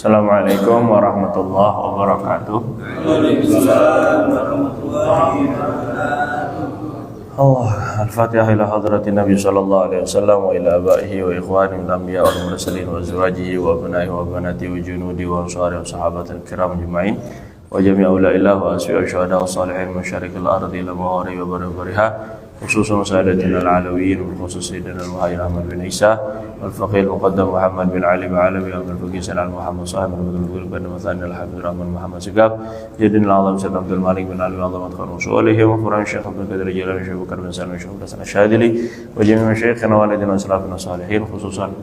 Assalamualaikum warahmatullahi wabarakatuh. Allah Al-Fatihah ila hadratin Nabi sallallahu alaihi wasallam wa ila abaihi wa ikhwanihi min anbiya wal mursalin wa azwajihi wa abnaihi wa banati wa junudi wa ansari wa sahabatil kiram ajma'in wa jami' awla'illah wa asfi'a syuhada wa salihin masyarikil ardi ila magharibi wa barabariha khususan saadatina al-alawiyin wa khusus sayyidina al-muhayyir Ahmad bin Isa wal-faqih al-muqaddam Muhammad bin Ali al-Alawi wal-faqih Sayyidina Muhammad sahib al-Mudul bin Mathani al-Habib Rahman Muhammad Sigab Jadina al-Azam Sayyid Abdul Malik bin Ali al-Azamat Kharum Su'alihi wa Quran Syekh Abdul Qadir Jilani Syekh Bukar bin Salim Syekh Hasan Syadili wa jami' masyayikhina walidina salafina salihin khususan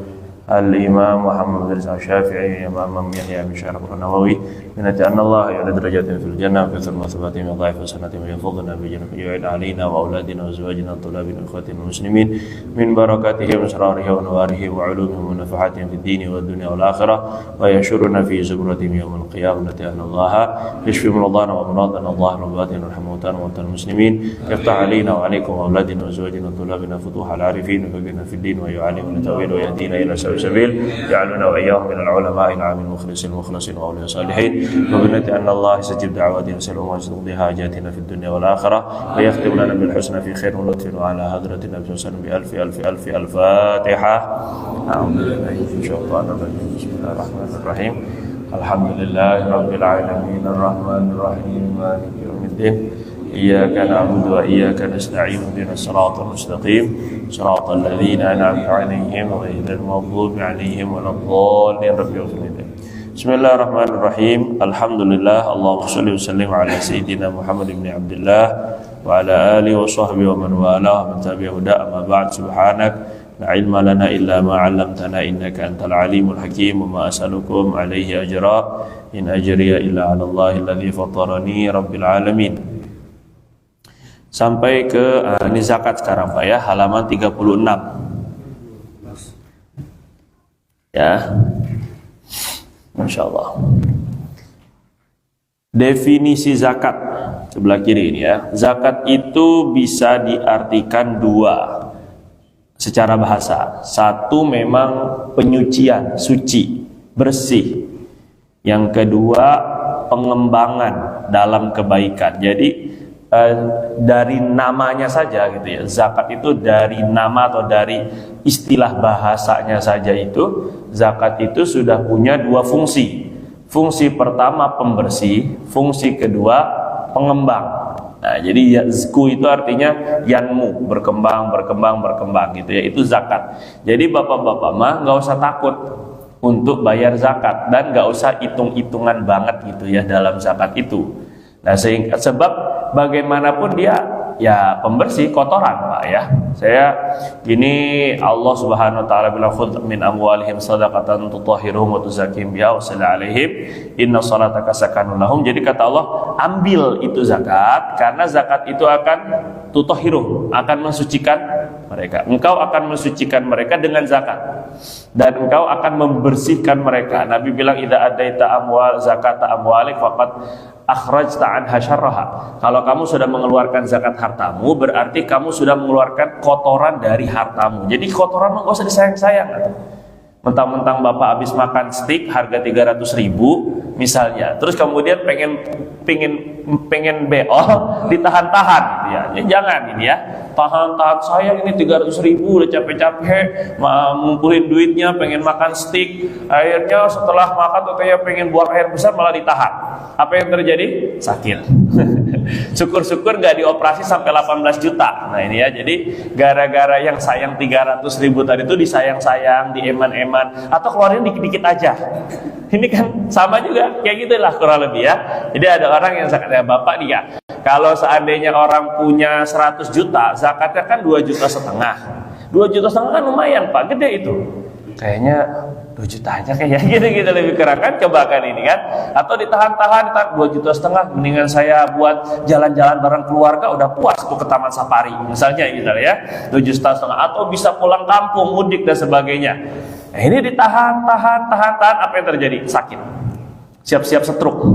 Al-Imam Muhammad bin Syafi'i Imam Yahya bin Syaraf An-Nawawi minati anna Allah ya'la darajatin fil jannah fi thulmathibati min dhaif sanati wa yafadhna bi jannati yu'id alaina wa auladina wa azwajina tulabina ikhwatina muslimin min barakatihi wa asrarihi wa nawarihi wa ulumihi wa nafahatihim fid dini wa dunya wal akhirah wa yashuruna fi zumratihim yawm al-qiyamati anna Allah yashfi maradana wa muradana Allah rabbatina rahmatan wa tal muslimin yaftah alaina wa alaikum wa auladina wa azwajina tulabina futuha al-arifin wa bina fid din wa yu'allimuna tawhid wa yahdina ila سبيل جعلنا وإياهم من العلماء العاملين المخلصين المخلصين وأولياء الصالحين وبنتي أن الله يستجيب دعواتنا ونسأله ويقضي حاجاتنا في الدنيا والآخرة ويختم لنا بالحسنى في خير ولطف وعلى حضرة النبي صلى الله عليه وسلم بألف ألف ألف الفاتحة. أعوذ بالله من الشيطان الرجيم بسم الله الرحمن الرحيم الحمد لله رب العالمين الرحمن الرحيم مالك يوم الدين إياك نعبد وإياك نستعين اهدنا الصراط المستقيم صراط الذين أنعمت عليهم غير المغضوب عليهم ولا الضالين رب اغفر لنا. بسم الله الرحمن الرحيم الحمد لله اللهم صل وسلم على سيدنا محمد بن عبد الله وعلى آله وصحبه ومن والاه ومن تبعه هداه أما بعد سبحانك لا علم لنا إلا ما علمتنا إنك أنت العليم الحكيم وما أسألكم عليه أجرا إن أجري إلا على الله الذي فطرني رب العالمين. Sampai ke ini zakat sekarang Pak ya, halaman 36 ya, Masya Allah. Definisi zakat sebelah kiri ini ya. Zakat itu bisa diartikan dua secara bahasa. Satu memang penyucian, suci, bersih. Yang kedua pengembangan dalam kebaikan. Jadi dari namanya saja gitu ya, zakat itu dari nama atau dari istilah bahasanya saja itu, zakat itu sudah punya dua fungsi. Fungsi pertama pembersih, fungsi kedua pengembang. Nah, jadi yazku itu artinya yanmu, berkembang gitu ya, itu zakat. Jadi bapak-bapak mah nggak usah takut untuk bayar zakat dan nggak usah hitung-hitungan banget gitu ya dalam zakat itu. Nah, sebab bagaimanapun dia ya pembersih kotoran Pak ya. Saya gini, Allah Subhanahu wa taala bilang khudz min amwalihim shadaqatan tutahhiruhum wa tuzakkihim biha wa shalli alaihim inna salataka sakanun lahum. Jadi kata Allah, ambil itu zakat karena zakat itu akan tutahhiruhum, akan mensucikan mereka. Engkau akan mensucikan mereka dengan zakat dan engkau akan membersihkan mereka. Nabi bilang idza adaita amwal zakata amwalik faqad akhrajta anha syarraha. Kalau kamu sudah mengeluarkan zakat hartamu, berarti kamu sudah mengeluarkan kotoran dari hartamu. Jadi kotoran nggak usah disayang-sayang. Mentang-mentang bapak habis makan steak harga 300.000 misalnya, terus kemudian pengen beol ditahan-tahan gitu ya. Jangan ini ya, tahan saya ini 300.000 udah capek-capek ngumpulin duitnya pengen makan steak, akhirnya setelah makan katanya pengen buang air besar malah ditahan. Apa yang terjadi? Sakit. Syukur-syukur nggak dioperasi sampai 18 juta. Nah ini ya, jadi gara-gara yang sayang 300.000 tadi itu disayang-sayang, dieman-eman, atau keluarin dikit-dikit aja. Ini kan sama juga, kayak gitulah kurang lebih ya. Jadi ada orang yang zakatnya bapak dia, kalau seandainya orang punya 100 juta, zakatnya kan 2,5 juta. 2,5 juta kan lumayan Pak, gede itu. Kayaknya 2 juta aja kayak gitu lebih kurang kan, coba kan ini kan, atau ditahan 2,5 juta, mendingan saya buat jalan-jalan bareng keluarga udah puas tuh ke Taman Safari misalnya gitu ya, 2,5 juta, atau bisa pulang kampung mudik dan sebagainya. Nah, ini ditahan, apa yang terjadi? Sakit, siap-siap stroke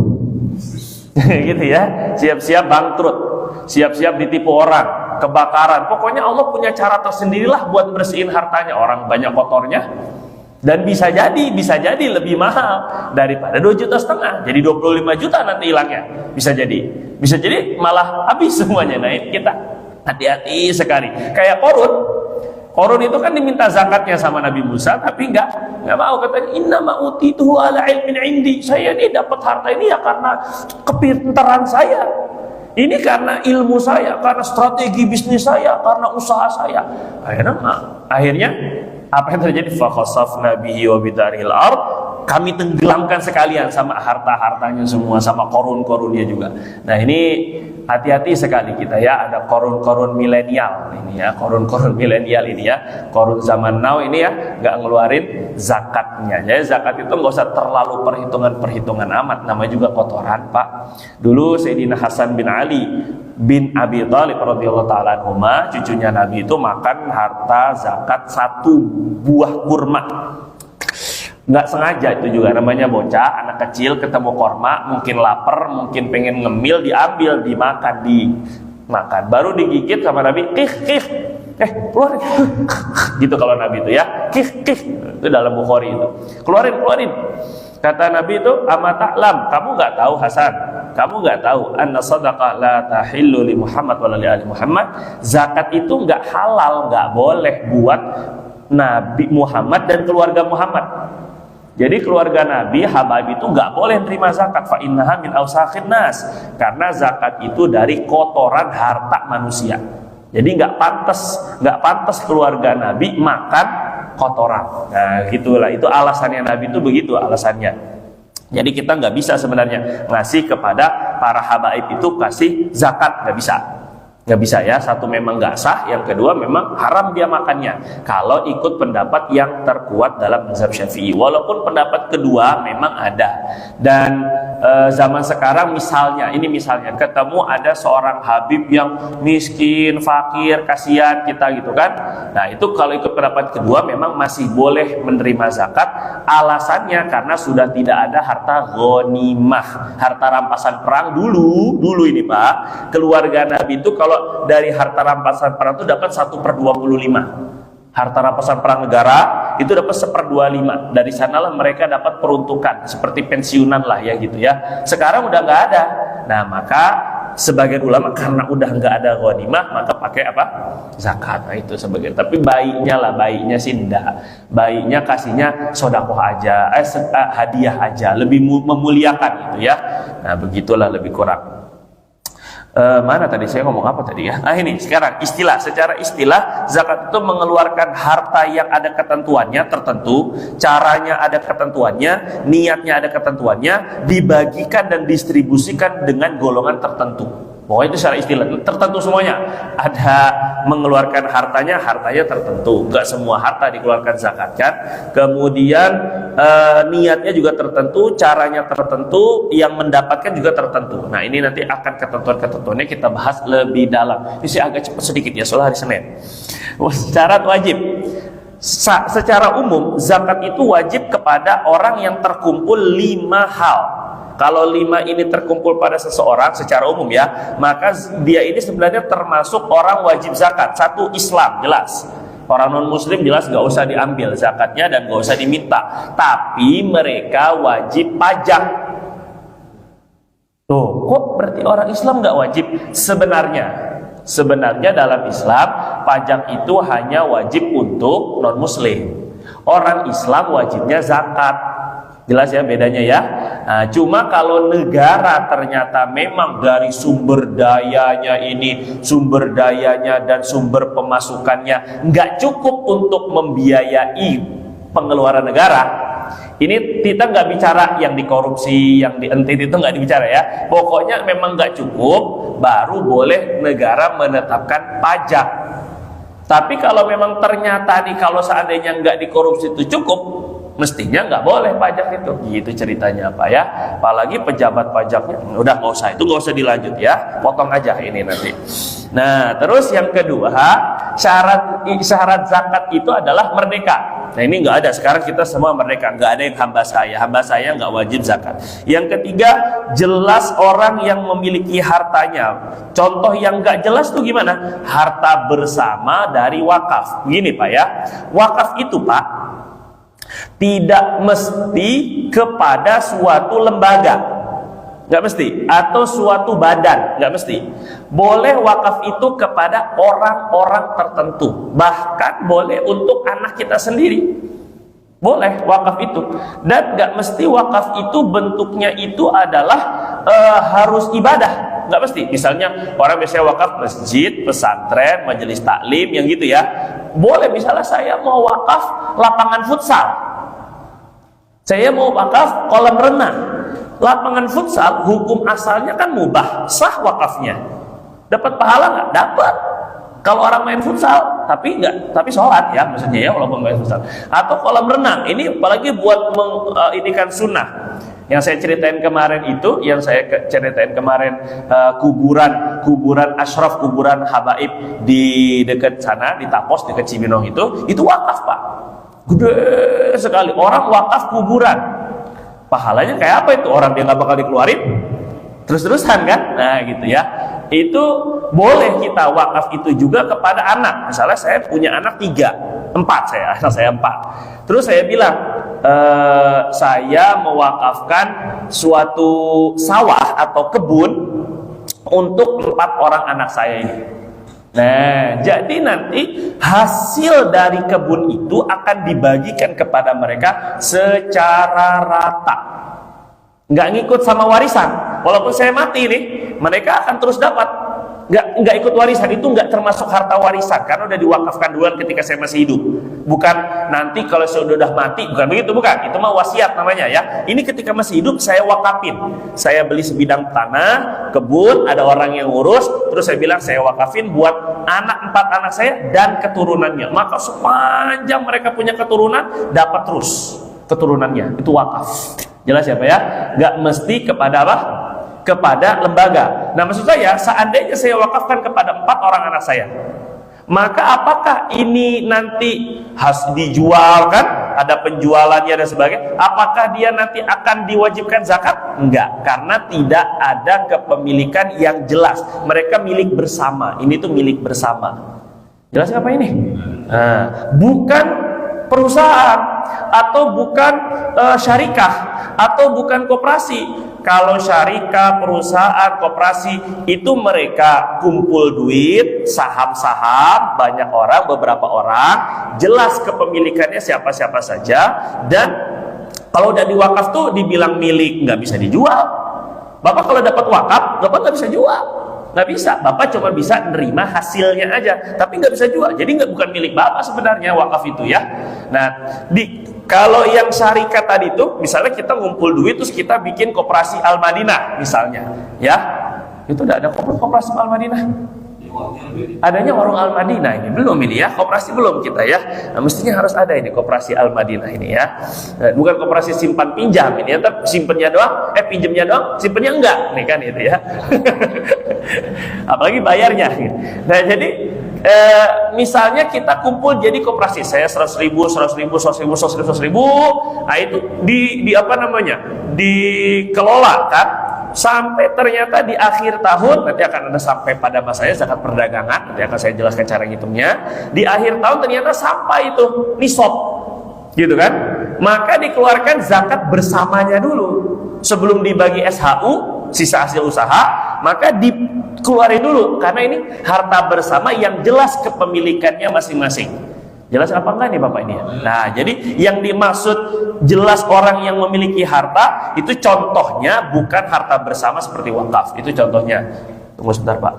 gitu ya, siap-siap bangkrut, siap-siap ditipu orang, kebakaran. Pokoknya Allah punya cara tersendirilah buat bersihin hartanya. Orang banyak kotornya, Dan bisa jadi lebih mahal daripada 2,5 juta. Jadi 25 juta nanti hilangnya. Bisa jadi malah habis semuanya. Nah, kita hati-hati sekali. Kayak Korun itu kan diminta zakatnya sama Nabi Musa, tapi nggak mau, katanya inna ma'utituhu ala ilmin indi. Saya ini dapat harta ini ya karena kepintaran saya. Ini karena ilmu saya, karena strategi bisnis saya, karena usaha saya. Akhirnya apa yang terjadi? Fa khasafna bihi wa bidaril ard. Kami tenggelamkan sekalian sama harta-hartanya semua, sama korun-korunnya juga. Nah, ini hati-hati sekali kita ya, ada korun-korun milenial ini ya, korun-korun milenial ini ya, korun zaman now ini ya, nggak ngeluarin zakatnya. Jadi zakat itu nggak usah terlalu perhitungan amat, namanya juga kotoran, Pak. Dulu Sayyidina Hasan bin Ali bin Abi Thalib radhiyallahu taala anhuma, cucunya Nabi itu makan harta zakat 1 buah kurma. Nggak sengaja itu juga, namanya bocah, anak kecil ketemu korma, mungkin lapar, mungkin pengen ngemil, diambil, dimakan, baru digigit sama Nabi, kih, keluarin, gitu kalau Nabi itu ya, kih, itu dalam Bukhari itu, keluarin, kata Nabi itu, ama ta'lam, kamu nggak tahu Hasan, kamu nggak tahu, anna sadaqah la tahillu li Muhammad wa li ali Muhammad, zakat itu nggak halal, nggak boleh buat Nabi Muhammad dan keluarga Muhammad. Jadi keluarga Nabi, Habaib itu nggak boleh terima zakat. Fa innaha min awsakhin nas, karena zakat itu dari kotoran harta manusia. Jadi nggak pantas keluarga Nabi makan kotoran. Nah, gitulah, itu alasannya Nabi itu begitu alasannya. Jadi kita nggak bisa sebenarnya ngasih kepada para habaib itu kasih zakat, nggak bisa ya. Satu, memang nggak sah, yang kedua memang haram dia makannya kalau ikut pendapat yang terkuat dalam mazhab Syafi'i. Walaupun pendapat kedua memang ada, dan zaman sekarang misalnya ketemu ada seorang habib yang miskin, fakir, kasihan kita gitu kan. Nah, itu kalau ikut pendapat kedua memang masih boleh menerima zakat. Alasannya karena sudah tidak ada harta ghanimah, harta rampasan perang dulu ini Pak. Keluarga Nabi itu kalau dari harta rampasan perang itu dapat 1/25. Harta rampasan perang negara itu dapat 1/25. Dari sanalah mereka dapat peruntukan seperti pensiunan lah ya gitu ya. Sekarang udah nggak ada. Nah, maka sebagian ulama karena udah nggak ada ghanimah maka pakai apa? Zakat. Nah, itu sebagian. Tapi baiknya sih enggak. Baiknya kasihnya sedekah aja, hadiah aja, lebih memuliakan gitu ya. Nah, begitulah lebih kurang. Mana tadi saya ngomong apa tadi ya? Nah, ini sekarang secara istilah zakat itu mengeluarkan harta yang ada ketentuannya tertentu, caranya ada ketentuannya, niatnya ada ketentuannya, dibagikan dan distribusikan dengan golongan tertentu. Pokoknya itu secara istilah tertentu semuanya. Ada mengeluarkan hartanya tertentu, nggak semua harta dikeluarkan zakat kan. Kemudian niatnya juga tertentu, caranya tertentu, yang mendapatkan juga tertentu. Nah, ini nanti akan ketentuan-ketentuannya kita bahas lebih dalam. Ini sih agak cepat sedikit ya, soalnya hari Senin. Syarat wajib. Secara umum zakat itu wajib kepada orang yang terkumpul 5 hal. Kalau 5 ini terkumpul pada seseorang secara umum ya, maka dia ini sebenarnya termasuk orang wajib zakat. 1, Islam, jelas. Orang non muslim jelas gak usah diambil zakatnya dan gak usah diminta. Tapi mereka wajib pajak. Tuh, kok berarti orang Islam gak wajib? Sebenarnya dalam Islam pajak itu hanya wajib untuk non muslim. Orang Islam wajibnya zakat. Jelas ya bedanya ya. Nah, cuma kalau negara ternyata memang dari sumber dayanya dan sumber pemasukannya nggak cukup untuk membiayai pengeluaran negara, ini kita nggak bicara yang dikorupsi, yang dientit itu nggak dibicara ya. Pokoknya memang nggak cukup, baru boleh negara menetapkan pajak. Tapi kalau memang ternyata nih, kalau seandainya nggak dikorupsi itu cukup, mestinya nggak boleh pajak itu, gitu ceritanya Pak ya. Apalagi pejabat pajaknya, udah nggak usah dilanjut ya, potong aja ini nanti. Nah, terus yang kedua, syarat zakat itu adalah merdeka. Nah, ini nggak ada, sekarang kita semua merdeka, nggak ada yang hamba saya nggak wajib zakat. Yang ketiga, jelas orang yang memiliki hartanya. Contoh yang nggak jelas tuh gimana? Harta bersama dari wakaf. Begini Pak ya, wakaf itu Pak, Tidak mesti kepada suatu lembaga, nggak mesti, atau suatu badan, nggak mesti. Boleh wakaf itu kepada orang-orang tertentu, bahkan boleh untuk anak kita sendiri, boleh wakaf itu. Dan nggak mesti wakaf itu bentuknya itu adalah harus ibadah, nggak mesti. Misalnya orang biasanya wakaf masjid, pesantren, majelis taklim, yang gitu ya. Boleh, misalnya saya mau wakaf lapangan futsal, saya mau wakaf kolam renang. Lapangan futsal hukum asalnya kan mubah, sah wakafnya. Dapat pahala nggak? Dapat. Kalau orang main futsal, tapi sholat ya, maksudnya ya, walaupun main futsal. Atau kolam renang, ini apalagi buat inikan sunnah. Yang saya ceritain kemarin kuburan asyraf, kuburan habaib di dekat sana, di Tapos, dekat Cibinong itu wakaf, Pak. Gede sekali, orang wakaf kuburan. Pahalanya kayak apa itu? Orang dia nggak bakal dikeluarin terus-terusan kan? Nah gitu ya. Itu boleh kita wakaf itu juga kepada anak. Misalnya saya punya anak 4, anak saya 4. Terus saya bilang, saya mewakafkan suatu sawah atau kebun untuk 4 orang anak saya ini. Nah, jadi nanti hasil dari kebun itu akan dibagikan kepada mereka secara rata. Nggak ngikut sama warisan. Walaupun saya mati nih, mereka akan terus dapat. Nggak ikut warisan, itu nggak termasuk harta warisan karena udah diwakafkan duluan ketika saya masih hidup. Bukan nanti kalau saya udah mati, bukan begitu, bukan. Itu mah wasiat namanya ya. Ini ketika masih hidup saya wakafin. Saya beli sebidang tanah, kebun, ada orang yang ngurus, terus saya bilang saya wakafin buat 4 anak saya dan keturunannya. Maka sepanjang mereka punya keturunan, dapat terus keturunannya. Itu wakaf. Jelas ya Pak ya? Nggak mesti kepada apa? Kepada lembaga. Nah maksud saya, seandainya saya wakafkan kepada 4 orang anak saya, maka apakah ini nanti harus dijual kan? Ada penjualannya dan sebagainya. Apakah dia nanti akan diwajibkan zakat? Enggak, karena tidak ada kepemilikan yang jelas. Mereka milik bersama. Ini tuh milik bersama. Jelas apa ini? Nah, bukan perusahaan atau bukan syarikah atau bukan koperasi. Kalau syarikah, perusahaan, koperasi itu mereka kumpul duit, saham-saham, banyak orang, beberapa orang, jelas kepemilikannya siapa-siapa saja, dan kalau udah diwakaf tuh dibilang milik, nggak bisa dijual. Bapak kalau dapat wakaf, Bapak nggak bisa jual. Nggak bisa, Bapak cuma bisa nerima hasilnya aja, tapi nggak bisa jual. Jadi bukan milik Bapak sebenarnya wakaf itu ya. Nah, kalau yang syarikat tadi itu, misalnya kita ngumpul duit terus kita bikin koperasi Al-Madinah misalnya, ya, itu udah ada koperasi Al-Madinah. Adanya warung Al-Madinah ini belum ini ya, koperasi belum kita ya. Nah, mestinya harus ada ini koperasi Al-Madinah ini ya. Bukan koperasi simpan pinjam ini ya, tapi simpennya doang, pinjemnya doang, simpennya enggak, nih kan itu ya. Apalagi bayarnya. Nah jadi misalnya kita kumpul jadi koperasi, saya 100.000, 100.000, 100.000, 100.000, nah itu di apa namanya, dikelola kan, sampai ternyata di akhir tahun, nanti akan ada sampai pada masanya zakat perdagangan, nanti akan saya jelaskan cara ngitungnya. Di akhir tahun ternyata sampai itu nisab, gitu kan, maka dikeluarkan zakat bersamanya dulu sebelum dibagi SHU, sisa hasil usaha, maka dikeluarin dulu, karena ini harta bersama yang jelas kepemilikannya masing-masing. Jelas apa enggak nih Bapak ini? Nah, jadi yang dimaksud jelas orang yang memiliki harta itu contohnya bukan harta bersama seperti wakaf. Itu contohnya. Tunggu sebentar Pak.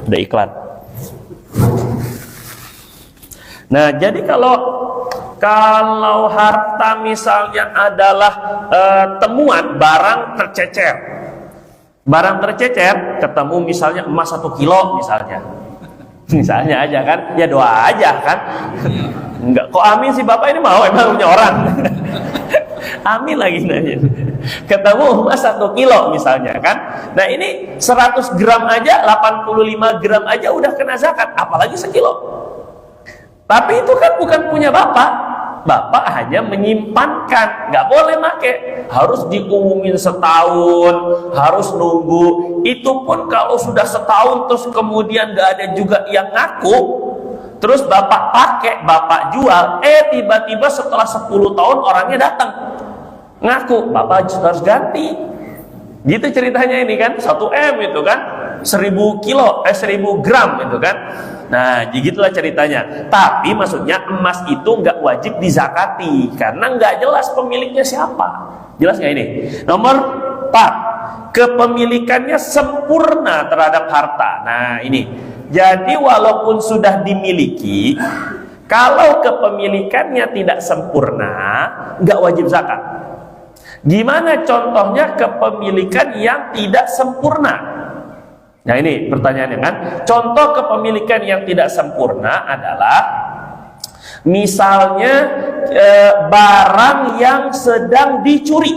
Udah iklan. Nah, jadi kalau harta misalnya adalah temuan barang tercecer. Barang tercecer ketemu misalnya emas 1 kilo misalnya. Misalnya aja kan, ya doa aja kan. Enggak, kok amin sih Bapak ini mau emang punya orang. Amin lagi nanya. Ketemu emas 1 kilo misalnya kan. Nah ini 100 gram aja, 85 gram aja udah kena zakat, apalagi sekilo. Tapi itu kan bukan punya Bapak. Bapak hanya menyimpankan, nggak boleh make, harus diumumin setahun, harus nunggu. Itu pun kalau sudah setahun terus kemudian nggak ada juga yang ngaku, terus bapak pakai, bapak jual, tiba-tiba setelah 10 tahun orangnya datang ngaku bapak harus ganti. Gitu ceritanya ini kan, 1 M itu kan 1000 gram itu kan. Nah, begitulah ceritanya. Tapi maksudnya emas itu nggak wajib dizakati karena nggak jelas pemiliknya siapa. Jelas nggak ini? Nomor 4, kepemilikannya sempurna terhadap harta. Nah, ini. Jadi walaupun sudah dimiliki, kalau kepemilikannya tidak sempurna, nggak wajib zakat. Gimana contohnya kepemilikan yang tidak sempurna? Nah, ini pertanyaannya kan. Contoh kepemilikan yang tidak sempurna adalah misalnya barang yang sedang dicuri.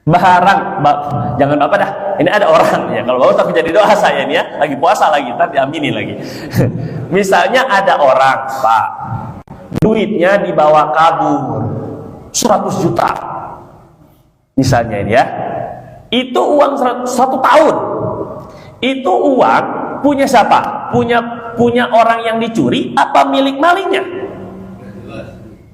Jangan Bapak dah. Ini ada orang ya. Kalau Bapak takut jadi doa saya nih ya. Lagi puasa lagi, tapi amini lagi. Misalnya ada orang, Pak, duitnya dibawa kabur 100 juta. Misalnya ini ya. Itu uang 1 tahun. Itu uang punya siapa? Punya orang yang dicuri apa milik malingnya?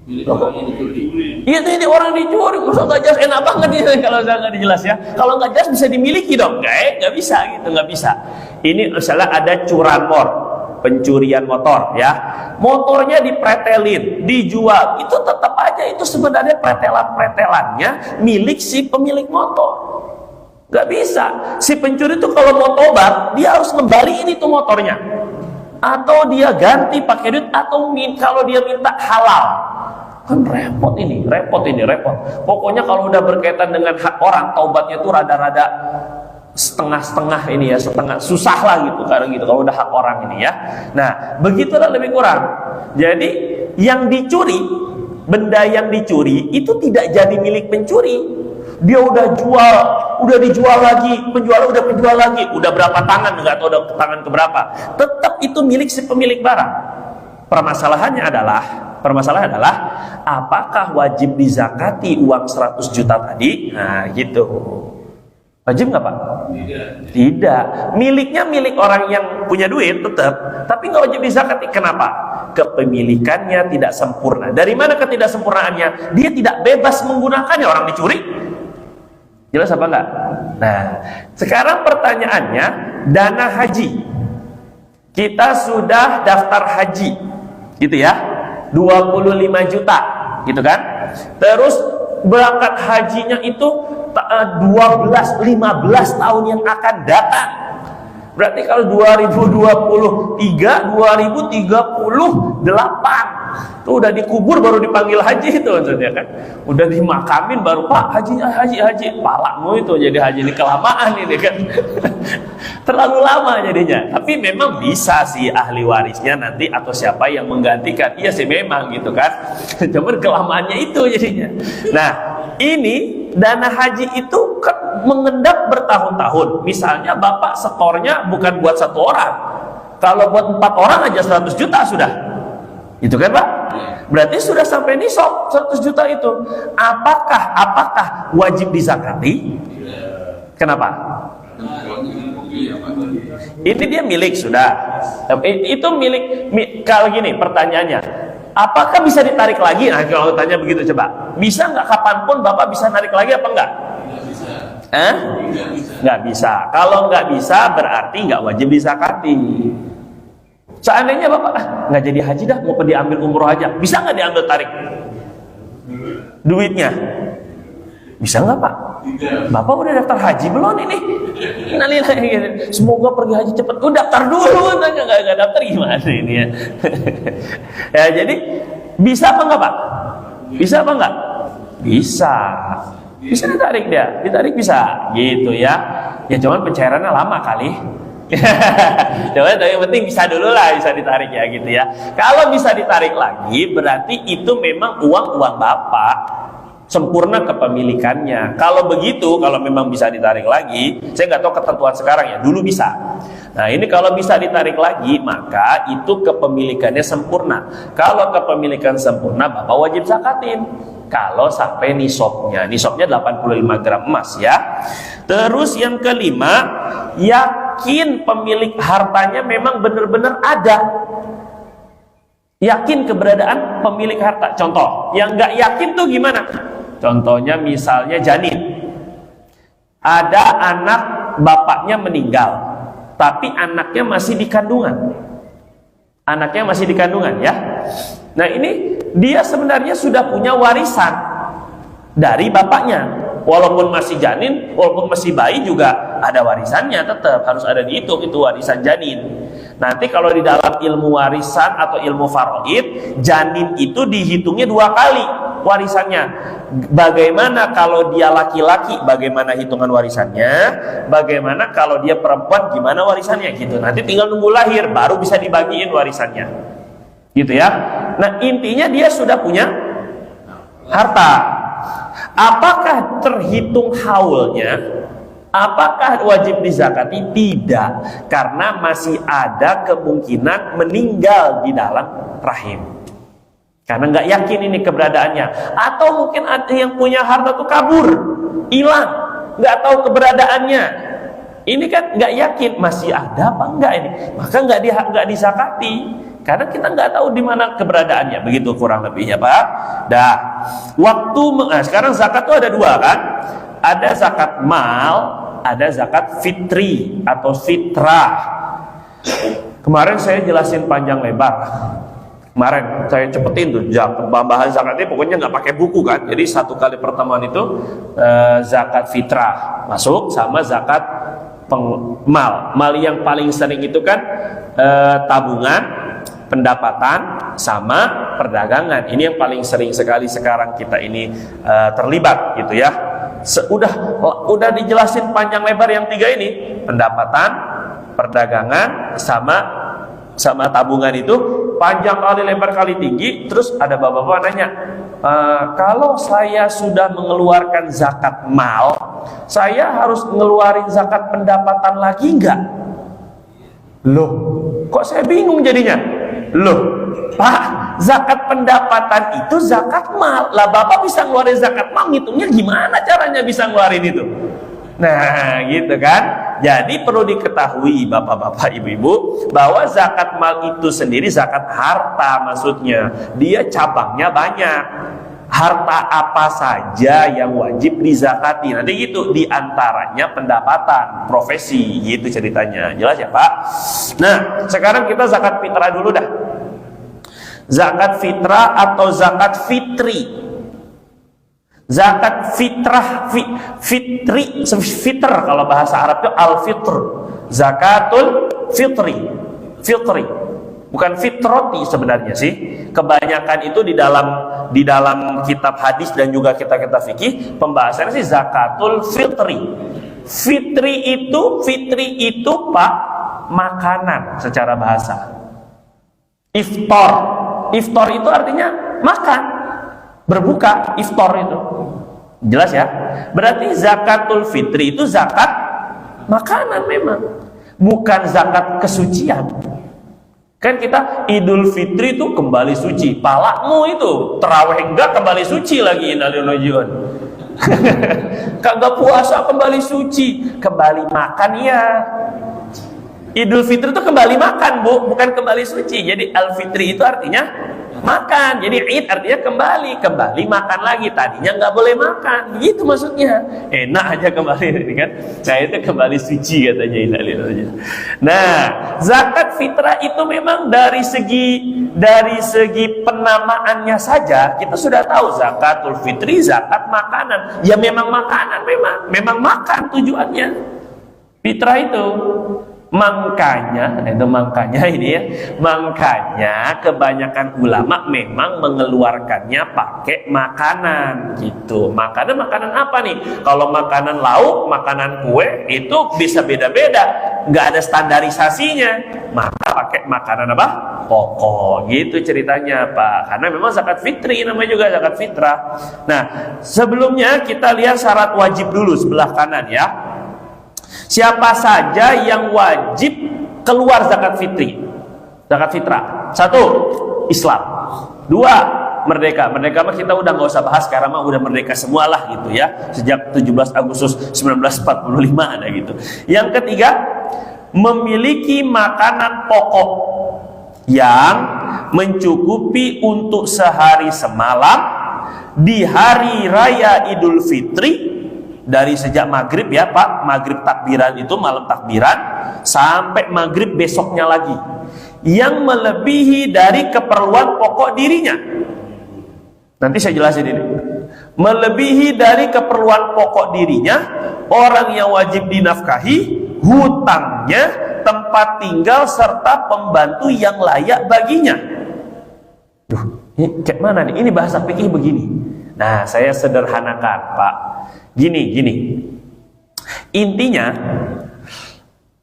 Ini orang dicuri. Kalau nggak jelas enak banget nih kalau saya nggak dijelas ya. Kalau nggak jelas bisa dimiliki dong? Nggak bisa gitu, nggak bisa. Ini misalnya ada curanmor, pencurian motor ya. Motornya dipretelin, dijual, itu tetap aja itu sebenarnya pretelan-pretelannya milik si pemilik motor. Gak bisa. Si pencuri itu kalau mau tobat, dia harus ngembaliin itu motornya. Atau dia ganti pakai duit, atau kalau dia minta halal. Kan repot ini. Pokoknya kalau udah berkaitan dengan hak orang, taubatnya itu rada-rada setengah-setengah ini ya, setengah susah lah gitu karena gitu kalau udah hak orang ini ya. Nah, begitulah lebih kurang. Jadi yang dicuri, benda yang dicuri itu tidak jadi milik pencuri. Dia udah dijual lagi, penjual lagi, udah berapa tangan, nggak tahu udah tangan keberapa, tetap itu milik si pemilik barang. Permasalahannya adalah apakah wajib dizakati uang 100 juta tadi? Nah gitu. Wajib nggak Pak? Tidak. Miliknya milik orang yang punya duit tetap, tapi nggak wajib dizakati. Kenapa? Kepemilikannya tidak sempurna. Dari mana ketidaksempurnaannya? Dia tidak bebas menggunakannya, orang dicuri. Jelas apa enggak? Nah, sekarang pertanyaannya, dana haji. Kita sudah daftar haji, gitu ya, 25 juta, gitu kan? Terus berangkat hajinya itu 15 tahun yang akan datang. Berarti kalau 2023, 2038 itu udah dikubur baru dipanggil haji itu maksudnya kan. Udah dimakamin baru Pak haji. Palamu itu jadi haji ini kelamaan ini kan. Terlalu lama jadinya. Tapi memang bisa sih ahli warisnya nanti atau siapa yang menggantikan. Iya sih memang gitu kan. Cuman kelamaannya itu jadinya. Nah, ini dana haji itu kan mengendap bertahun-tahun. Misalnya Bapak setornya bukan buat 1 orang. Kalau buat 4 orang aja 100 juta sudah. Itu kan Pak? Berarti sudah sampai nisab 100 juta itu. Apakah wajib dizakati? Kenapa? Ini dia milik sudah. Itu milik. Kalau gini pertanyaannya, apakah bisa ditarik lagi? Nah, kalau tanya begitu coba. Bisa nggak kapanpun Bapak bisa narik lagi apa enggak? Nggak bisa. Kalau nggak bisa berarti nggak wajib dizakati. Seandainya Bapak nggak jadi haji dah, mau diambil umroh aja, bisa nggak diambil tarik duitnya? Bisa nggak Pak? Bapak udah daftar haji belum ini? Semoga pergi haji cepat. Daftar dulu, nggak daftar gimana ini ya? Ya jadi bisa apa nggak Pak? Bisa apa nggak? Bisa ditarik dia, bisa, gitu ya. Ya cuman pencairannya lama kali. Coba yang penting bisa dulu lah, bisa ditarik ya gitu ya. Kalau bisa ditarik lagi berarti itu memang uang Bapak, sempurna kepemilikannya. Kalau begitu, kalau memang bisa ditarik lagi, saya nggak tahu ketentuan sekarang ya, dulu bisa. Nah ini kalau bisa ditarik lagi maka itu kepemilikannya sempurna. Kalau kepemilikan sempurna Bapak wajib zakatin. Kalau sampai nisabnya 85 gram emas ya. Terus yang kelima, yakin pemilik hartanya memang benar-benar ada. Yakin keberadaan pemilik harta. Contoh, yang nggak yakin tuh gimana? Contohnya misalnya janin. Ada anak bapaknya meninggal, tapi anaknya masih di kandungan. Anaknya masih di kandungan ya. Nah ini dia sebenarnya sudah punya warisan dari bapaknya. Walaupun masih janin, walaupun masih bayi juga ada warisannya, tetap harus ada dihitung itu warisan janin. Nanti kalau di dalam ilmu warisan atau ilmu faraid, janin itu dihitungnya 2 kali warisannya. Bagaimana kalau dia laki-laki, bagaimana hitungan warisannya? Bagaimana kalau dia perempuan, gimana warisannya gitu. Nanti tinggal nunggu lahir baru bisa dibagiin warisannya. Gitu ya. Nah, intinya dia sudah punya harta. Apakah terhitung haulnya? Apakah wajib dizakati? Tidak, karena masih ada kemungkinan meninggal di dalam rahim. Karena nggak yakin ini keberadaannya. Atau mungkin ada yang punya harta itu kabur, hilang, nggak tahu keberadaannya. Ini kan nggak yakin masih ada apa enggak ini, maka nggak dizakati. Karena kita nggak tahu di mana keberadaannya, begitu kurang lebihnya Pak. Dah, sekarang zakat itu ada 2 kan? Ada zakat mal, ada zakat fitri atau fitrah. Kemarin saya jelasin panjang lebar. Kemarin saya cepetin tuh bahan zakatnya, pokoknya nggak pakai buku kan. Jadi 1 kali pertemuan itu zakat fitrah masuk sama zakat mal. Mal yang paling sering itu kan tabungan, pendapatan sama perdagangan. Ini yang paling sering sekali sekarang kita ini terlibat gitu ya. Udah dijelasin panjang lebar yang 3 ini, pendapatan, perdagangan sama tabungan itu panjang kali lebar kali tinggi. Terus ada bapak-bapak nanya, kalau saya sudah mengeluarkan zakat mal, saya harus ngeluarin zakat pendapatan lagi enggak? Loh, kok saya bingung jadinya? Loh, Pak, zakat pendapatan itu zakat mal. Lah Bapak bisa ngeluarin zakat mal, ngitungnya gimana caranya bisa ngeluarin itu? Nah, gitu kan? Jadi perlu diketahui Bapak-bapak, Ibu-ibu, bahwa zakat mal itu sendiri zakat harta maksudnya. Dia cabangnya banyak. Harta apa saja yang wajib dizakati. Nanti gitu, diantaranya pendapatan, profesi, gitu ceritanya. Jelas ya Pak? Nah, sekarang kita zakat fitrah dulu dah. Zakat fitrah atau zakat fitri. Zakat fitrah, fitri, fitr kalau bahasa Arabnya al-fitr. Zakatul fitri. Bukan fitroti sebenarnya sih. Kebanyakan itu di dalam kitab hadis dan juga kitab-kitab fikih pembahasannya sih zakatul fitri. Fitri itu Pak, makanan secara bahasa. Iftar itu artinya makan, berbuka, iftar itu. Jelas ya? Berarti zakatul fitri itu zakat makanan memang, bukan zakat kesucian. Kan kita Idul Fitri itu kembali suci, palamu itu terawih enggak kembali suci lagi, innalillahi. Kagak puasa kembali suci, kembali makan ya. Idul Fitri itu kembali makan, Bu, bukan kembali suci. Jadi Al-Fitri itu artinya makan. Jadi Id artinya kembali makan lagi. Tadinya nggak boleh makan, begitu maksudnya. Enak aja kembali kan. Nah, itu kembali suci katanya. Nah, zakat fitrah itu memang dari segi penamaannya saja kita sudah tahu zakatul fitri, zakat makanan. Ya memang makanan, memang makan tujuannya. Fitrah itu. Makanya kebanyakan ulama memang mengeluarkannya pakai makanan gitu. Makanan apa nih? Kalau makanan lauk, makanan kue itu bisa beda-beda, nggak ada standarisasinya. Maka pakai makanan apa? Pokok gitu ceritanya Pak. Karena memang zakat fitri namanya juga zakat fitrah. Nah, sebelumnya kita lihat syarat wajib dulu sebelah kanan ya. Siapa saja yang wajib keluar zakat fitri, zakat fitrah? 1, Islam. 2, merdeka. Merdeka mah kita udah nggak usah bahas, sekarang mah udah merdeka semualah gitu ya. Sejak 17 Agustus 1945 ada gitu. Yang ketiga, memiliki makanan pokok yang mencukupi untuk sehari semalam di hari raya Idul Fitri, dari sejak maghrib ya Pak, maghrib takbiran itu malam takbiran sampai maghrib besoknya lagi, yang melebihi dari keperluan pokok dirinya. Nanti saya jelasin ini. Melebihi dari keperluan pokok dirinya, orang yang wajib dinafkahi, hutangnya, tempat tinggal, serta pembantu yang layak baginya. Duh, ini kayak mana nih? Ini bahasa fikih begini. Nah, saya sederhanakan Pak. Gini. Intinya,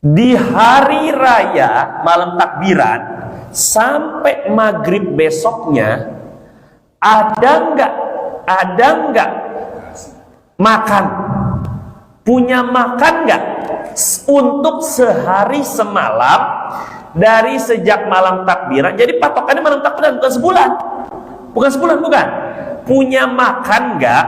di hari raya malam takbiran sampai maghrib besoknya, ada nggak makan? Punya makan nggak untuk sehari semalam dari sejak malam takbiran? Jadi patokannya malam takbiran, bukan sebulan. Bukan. Punya makan nggak?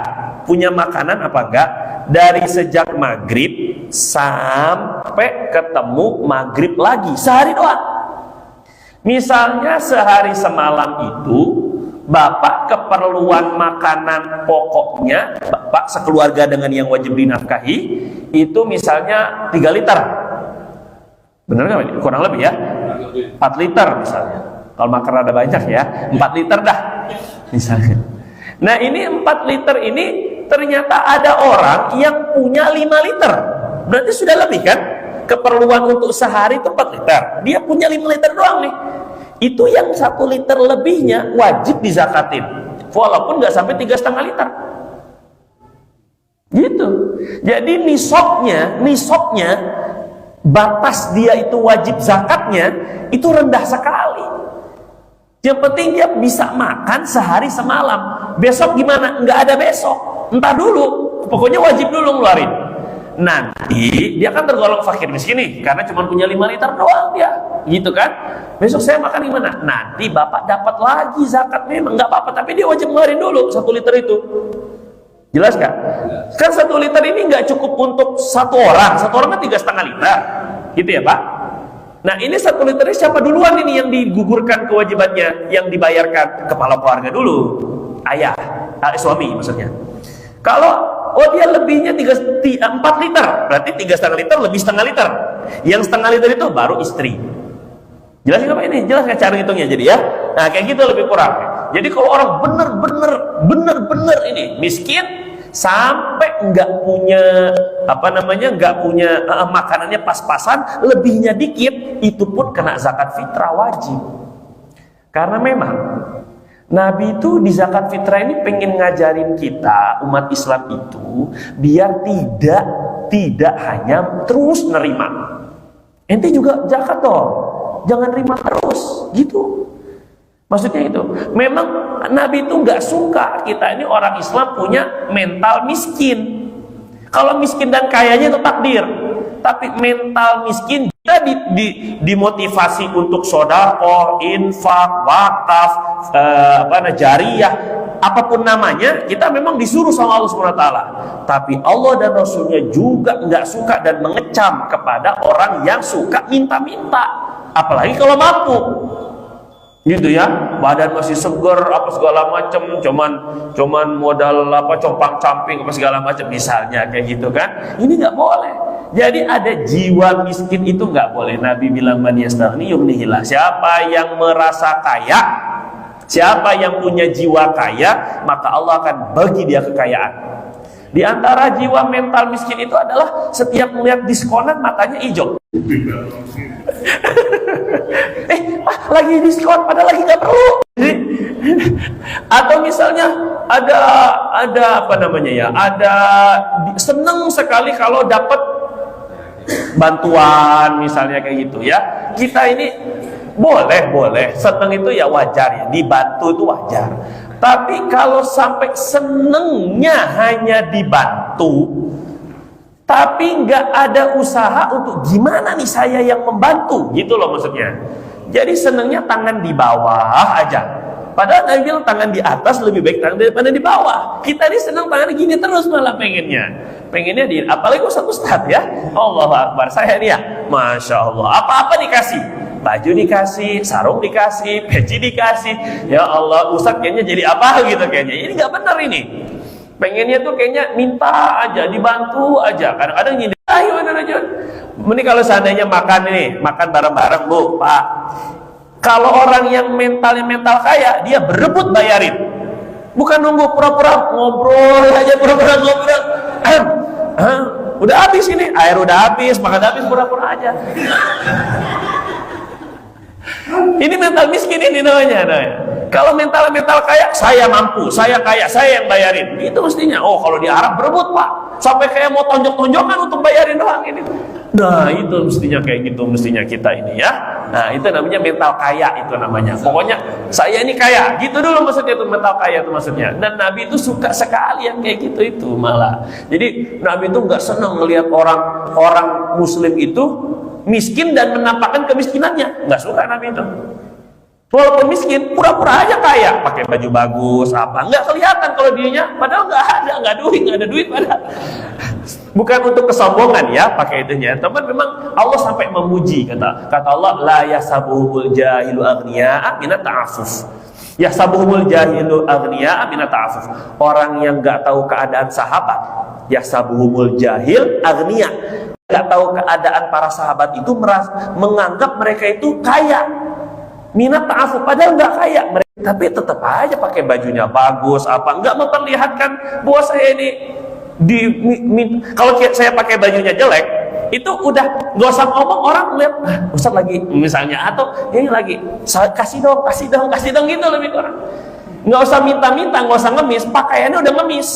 Punya makanan apa enggak dari sejak maghrib sampai ketemu maghrib lagi, sehari doang. Misalnya sehari semalam itu Bapak keperluan makanan pokoknya, Bapak sekeluarga dengan yang wajib dinafkahi, itu misalnya 3 liter. Bener nggak? Kurang lebih ya? 4 liter misalnya. Kalau makan ada banyak ya, 4 liter dah misalnya. Nah ini 4 liter ini ternyata ada orang yang punya 5 liter. Berarti sudah lebih kan? Keperluan untuk sehari itu 4 liter. Dia punya 5 liter doang nih. Itu yang 1 liter lebihnya wajib dizakatin, walaupun nggak sampai 3,5 liter. Gitu. Jadi nisabnya batas dia itu wajib zakatnya itu rendah sekali. Yang penting dia bisa makan sehari semalam. Besok gimana? Nggak ada besok. Entah dulu. Pokoknya wajib dulu ngeluarin. Nanti dia kan tergolong fakir miskin nih, karena cuma punya 5 liter doang dia, gitu kan? Besok saya makan gimana? Nanti Bapak dapat lagi zakat, memang nggak apa-apa, tapi dia wajib ngeluarin dulu 1 liter itu. Jelas nggak? Kan 1 liter ini nggak cukup untuk satu orang kan 3,5 liter, gitu ya Pak? Nah ini 1 liter ini siapa duluan ini yang digugurkan kewajibannya, yang dibayarkan? Kepala keluarga dulu, ayah, suami maksudnya. Kalau dia lebihnya 4 liter, berarti 3,5 liter lebih setengah liter. Yang setengah liter itu baru istri. Jelas nggak Pak ini? Jelas nggak cara ngitungnya jadi ya? Nah kayak gitu lebih kurang. Jadi kalau orang bener-bener ini miskin sampai nggak punya makanannya pas-pasan, lebihnya dikit, itu pun kena zakat fitrah wajib. Karena memang Nabi itu di zakat fitrah ini pengen ngajarin kita umat Islam itu biar tidak hanya terus nerima. Ente juga zakat dong, jangan nerima terus, gitu. Maksudnya itu. Memang Nabi itu nggak suka kita ini orang Islam punya mental miskin. Kalau miskin dan kayanya itu takdir, tapi mental miskin kita dimotivasi untuk sedekah, infak, wakaf, jariyah, apapun namanya, kita memang disuruh sama Allah SWT. Tapi Allah dan Rasulnya juga nggak suka dan mengecam kepada orang yang suka minta-minta, apalagi kalau mampu. Gitu ya, badan masih seger apa segala macam, cuman modal compang-camping apa segala macam misalnya, kayak gitu kan. Ini nggak boleh. Jadi ada jiwa miskin itu nggak boleh. Nabi bilang man yastaghni yughnihillah. Siapa yang merasa kaya, siapa yang punya jiwa kaya, maka Allah akan bagi dia kekayaan. Di antara jiwa mental miskin itu adalah setiap melihat diskonan matanya hijau. Lagi diskon padahal lagi nggak perlu. Atau misalnya ada seneng sekali kalau dapat bantuan misalnya kayak gitu ya. Kita ini boleh seneng itu ya wajar ya, dibantu itu wajar. Tapi kalau sampai senengnya hanya dibantu, tapi nggak ada usaha untuk gimana nih saya yang membantu, gitu loh maksudnya. Jadi senengnya tangan di bawah aja. Padahal Nabi bilang tangan di atas lebih baik tangan daripada di bawah. Kita ini senang tangan gini terus malah pengennya apalagi Ustaz ya, Allahu Akbar, saya nih ya, Masya Allah, apa-apa dikasih, baju dikasih, sarung dikasih, peci dikasih, ya Allah, Ustaz kayaknya jadi apa gitu kayaknya, ini nggak benar ini. Pengennya tuh kayaknya minta aja, dibantu aja, kadang-kadang gini, ayo aja. Ini kalau seandainya makan bareng-bareng Bu, Pak, kalau orang yang mental kaya, dia berebut bayarin, bukan nunggu pura-pura ngobrol aja, udah habis ini, air udah habis, makan habis, pura-pura aja. Ini mental miskin ini namanya. Kalau mental kaya, saya mampu, saya kaya, saya yang bayarin. Itu mestinya. Oh, kalau di Arab berebut Pak, sampai kayak mau tonjok-tonjokan untuk bayarin doang ini. Nah, itu mestinya kayak gitu, mestinya kita ini ya. Nah, itu namanya mental kaya, itu namanya. Pokoknya saya ini kaya, gitu dulu maksudnya itu, mental kaya itu maksudnya. Dan Nabi itu suka sekali yang kayak gitu itu malah. Jadi Nabi itu nggak senang melihat orang Muslim itu miskin dan menampakkan kemiskinannya, nggak suka Nabi itu. Walaupun miskin, pura-pura aja kaya, pakai baju bagus, apa, nggak kelihatan kalau dirinya, padahal nggak ada duit padahal. Bukan untuk kesombongan ya, pakai itunya. Teman memang Allah sampai memuji, kata Allah, la yasabuhul jahilu aghniya'a minat ta'afuf. Yasabuhul jahilu aghniya'a minat ta'afuf. Orang yang nggak tahu keadaan sahabat, yasabuhul jahil aghniya, nggak tahu keadaan para sahabat itu menganggap mereka itu kaya. Minat ta'afuf, padahal nggak kaya mereka, tapi tetap aja pakai bajunya bagus, apa, nggak memperlihatkan bahwa saya ini kalau saya pakai bajunya jelek, itu udah nggak usah ngomong, orang lihat Ustaz lagi misalnya, atau ini lagi kasih dong gitu, lebih kurang nggak usah minta-minta, nggak usah ngemis, pakaiannya udah ngemis.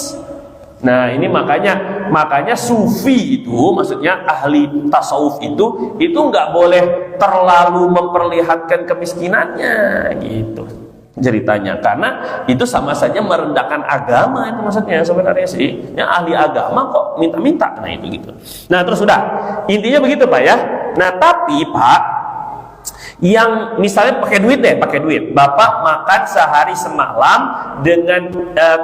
Nah, ini makanya sufi itu, maksudnya ahli tasawuf itu nggak boleh terlalu memperlihatkan kemiskinannya gitu ceritanya, karena itu sama saja merendahkan agama, itu maksudnya sebenarnya sih. Yang ahli agama kok minta-minta, nah itu gitu. Nah, terus sudah, intinya begitu Pak ya. Nah, tapi Pak, yang misalnya pakai duit, Bapak makan sehari semalam dengan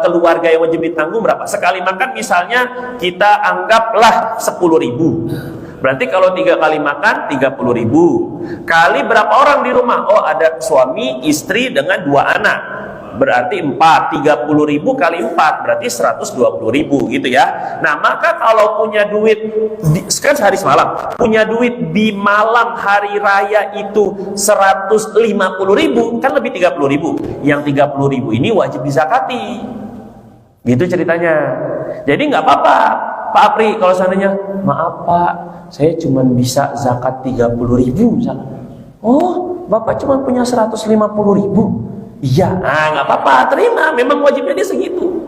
keluarga yang wajib ditanggung berapa? Sekali makan misalnya kita anggaplah 10.000. Berarti kalau 3 kali makan 30.000. Kali berapa orang di rumah? Oh, ada suami, istri dengan 2 anak. Berarti 30.000 kali 4 berarti 120.000 gitu ya. Nah, maka kalau punya duit sekarang sehari semalam, punya duit di malam hari raya itu 150.000, kan lebih 30.000. Yang 30.000 ini wajib dizakati. Gitu ceritanya. Jadi nggak apa-apa Pak Apri kalau seandainya, maaf Pak, saya cuma bisa zakat 30.000 misalnya. Oh, Bapak cuma punya 150.000. Iya, nggak apa-apa, terima, memang wajibnya dia segitu.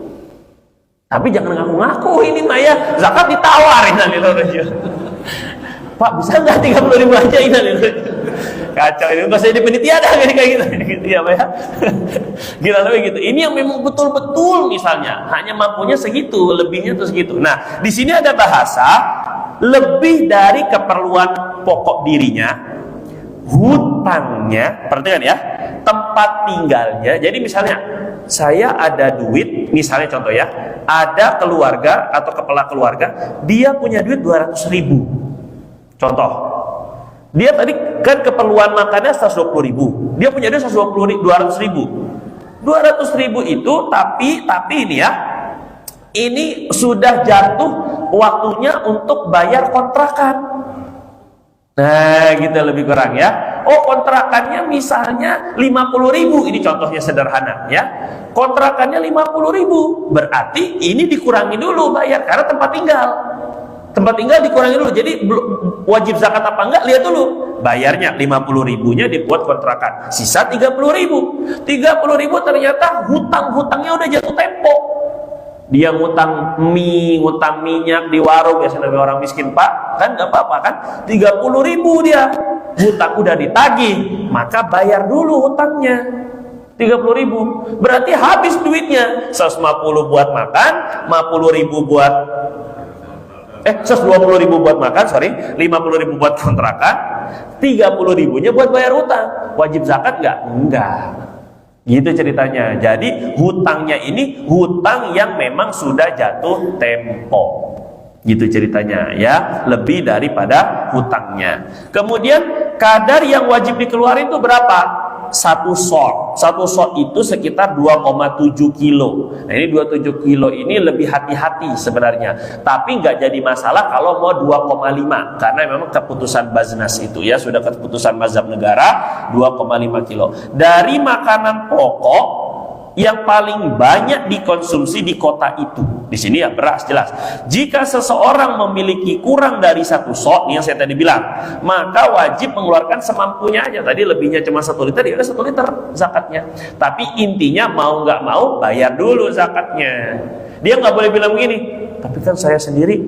Tapi jangan ngaku-ngaku ini mah ya, zakat ditawarin nanti aja. Pak, bisa nggak 30.000 aja ini? Kacau ini, nggak saya di penitia dah kayak gitu ya Pak ya. Gila lebih gitu. Ini yang memang betul-betul misalnya hanya mampunya segitu, lebihnya tuh segitu. Nah, di sini ada bahasa lebih dari keperluan pokok dirinya, hutangnya, perhatikan ya, tempat tinggalnya. Jadi misalnya saya ada duit, misalnya contoh ya, ada keluarga atau kepala keluarga, dia punya duit 200.000. Contoh, dia tadi kan keperluan makannya 120.000, dia punya duit 200.000. 200.000 itu tapi ini ya, ini sudah jatuh waktunya untuk bayar kontrakan. Nah, gitu lebih kurang ya. Oh, kontrakannya misalnya 50.000, ini contohnya sederhana ya. Kontrakannya 50.000, berarti ini dikurangi dulu bayar karena tempat tinggal. Tempat tinggal dikurangi dulu. Jadi wajib zakat apa enggak lihat dulu. Bayarnya 50.000-nya dibuat kontrakan. Sisa 30.000. 30.000 ternyata hutang-hutangnya udah jatuh tempo. Dia ngutang mie, ngutang minyak di warung, biasanya orang miskin Pak, kan nggak apa-apa kan, 30.000 dia, hutang udah ditagih, maka bayar dulu hutangnya, 30.000, berarti habis duitnya, 150 buat makan, 50.000 buat 120.000 buat makan, 50.000 buat kontrakan, 30.000-nya buat bayar hutang. Wajib zakat nggak? Enggak. Gitu ceritanya. Jadi hutangnya ini hutang yang memang sudah jatuh tempo. Gitu ceritanya ya, lebih daripada hutangnya. Kemudian kadar yang wajib dikeluarin itu berapa? Satu sok itu sekitar 2,7 kilo. Nah ini 27 kilo ini lebih hati-hati sebenarnya, tapi nggak jadi masalah kalau mau 2,5, karena memang keputusan Baznas itu ya, sudah keputusan mazhab negara 2,5 kilo. Dari makanan pokok yang paling banyak dikonsumsi di kota itu, di sini ya beras jelas. Jika seseorang memiliki kurang dari 1 sok, yang saya tadi bilang, maka wajib mengeluarkan semampunya aja. Tadi lebihnya cuma 1 liter, ya udah 1 liter zakatnya. Tapi intinya mau nggak mau bayar dulu zakatnya. Dia nggak boleh bilang begini, tapi kan saya sendiri